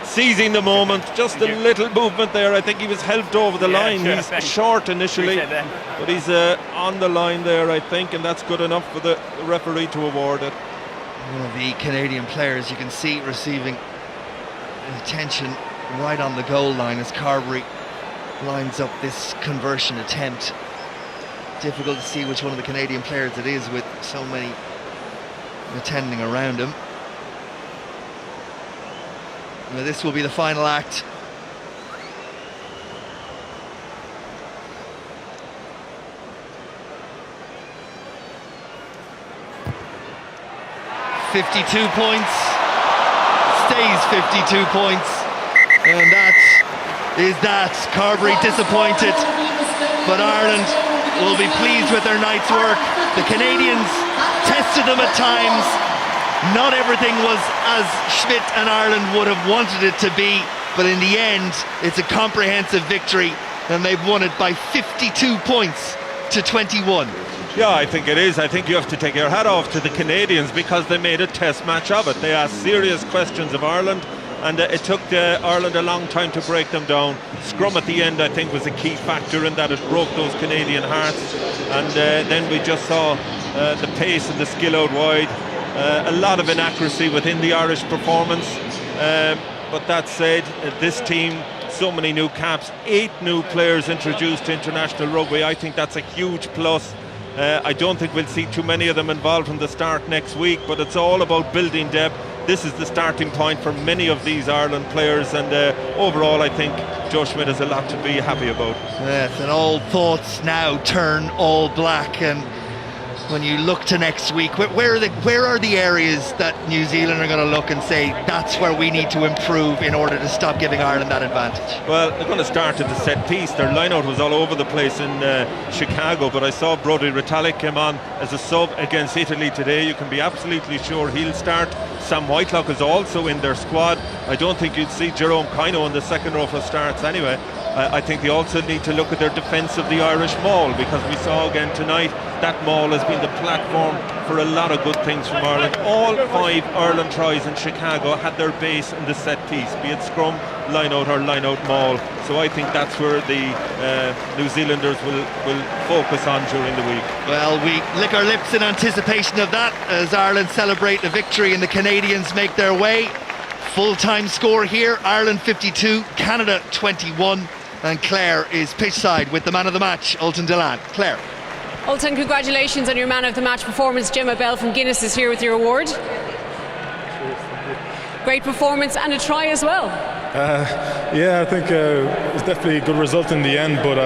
seizing the moment. Just a little movement there. I think he was helped over the line. Sure, he's thanks. short initially, but he's on the line there, I think, and that's good enough for the referee to award it. One of the Canadian players you can see receiving attention right on the goal line as Carberry lines up this conversion attempt. Difficult to see which one of the Canadian players it is with so many attending around him. Now this will be the final act. .52 points, stays 52 points, and that is that. Carberry disappointed, but Ireland will be pleased with their night's work. The Canadians tested them at times. Not everything was as Schmidt and Ireland would have wanted it to be, but in the end it's a comprehensive victory, and they've won it by 52 points to 21. Yeah, I think it is. I think you have to take your hat off to the Canadians because they made a test match of it. They asked serious questions of Ireland, and it took Ireland a long time to break them down. Scrum at the end, I think, was a key factor in that it broke those Canadian hearts, and then we just saw the pace and the skill out wide. A lot of inaccuracy within the Irish performance, but that said, this team, so many new caps, 8 new players introduced to international rugby. I think that's a huge plus. I don't think we'll see too many of them involved from the start next week, but it's all about building depth. This is the starting point for many of these Ireland players, and overall I think Joe Schmidt has a lot to be happy about. Yes, and all thoughts now turn all black, and when you look to next week, where are the areas that New Zealand are going to look and say that's where we need to improve in order to stop giving Ireland that advantage? Well, they're going to start at the set piece. Their line-out was all over the place in Chicago, but I saw Brodie Retallick came on as a sub against Italy today. You can be absolutely sure he'll start. Sam Whitelock is also in their squad. I don't think you'd see Jerome Kino in the second row for starts anyway. I think they also need to look at their defence of the Irish maul, because we saw again tonight that maul has been the platform for a lot of good things from Ireland. All 5 Ireland tries in Chicago had their base in the set piece, be it scrum, line-out or line-out maul. So I think that's where the New Zealanders will focus on during the week. Well, we lick our lips in anticipation of that as Ireland celebrate a victory and the Canadians make their way. Full-time score here, Ireland 52, Canada 21. And Claire is pitchside with the man of the match, Ultan Dillane. Claire. Ultan, congratulations on your man of the match performance. Gemma Bell from Guinness is here with your award. Great performance and a try as well. Yeah, I think it was definitely a good result in the end, but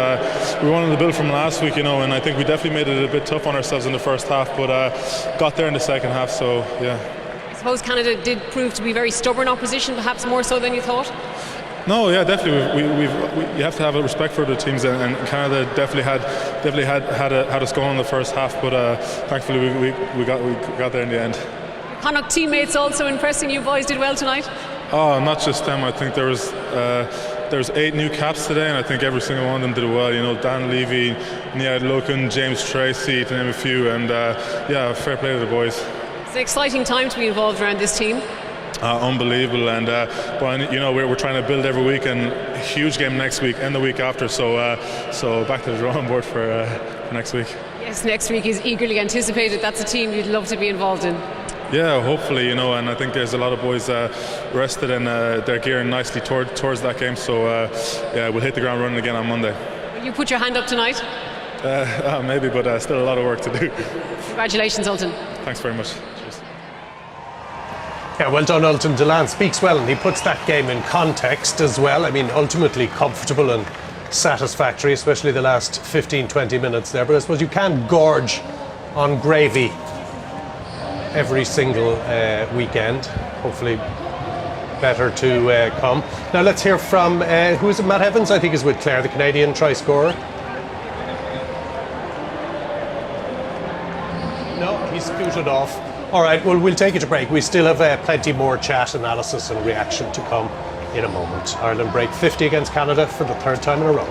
we wanted to build from last week, and I think we definitely made it a bit tough on ourselves in the first half, but got there in the second half, so yeah. I suppose Canada did prove to be very stubborn opposition, perhaps more so than you thought? No, yeah, definitely. You have to have a respect for the teams, and Canada definitely had us going in the first half, but thankfully we got there in the end. Connacht teammates also impressing you boys, did well tonight? Oh, not just them. I think there was 8 new caps today, and I think every single one of them did well. Dan Levy, Niad Loken, James Tracy, to name a few, and yeah, fair play to the boys. It's an exciting time to be involved around this team. Unbelievable, and but we're trying to build every week, and a huge game next week and the week after. So back to the drawing board for next week. Yes, next week is eagerly anticipated. That's a team you'd love to be involved in. Yeah, hopefully, and I think there's a lot of boys rested and they're gearing nicely towards that game. So yeah, we'll hit the ground running again on Monday. Will you put your hand up tonight? Maybe, but still a lot of work to do. Congratulations, Ultan. Thanks very much. Yeah, well done, Ultan. Delan speaks well, and he puts that game in context as well. I mean, ultimately comfortable and satisfactory, especially the last 15-20 minutes there. But I suppose you can't gorge on gravy every single weekend. Hopefully better to come. Now let's hear from, who is it, Matt Evans, I think is with Clare, the Canadian try scorer. No, he's scooted off. All right, well, we'll take it to break. We still have plenty more chat, analysis and reaction to come in a moment. Ireland break 50 against Canada for the 3rd time in a row.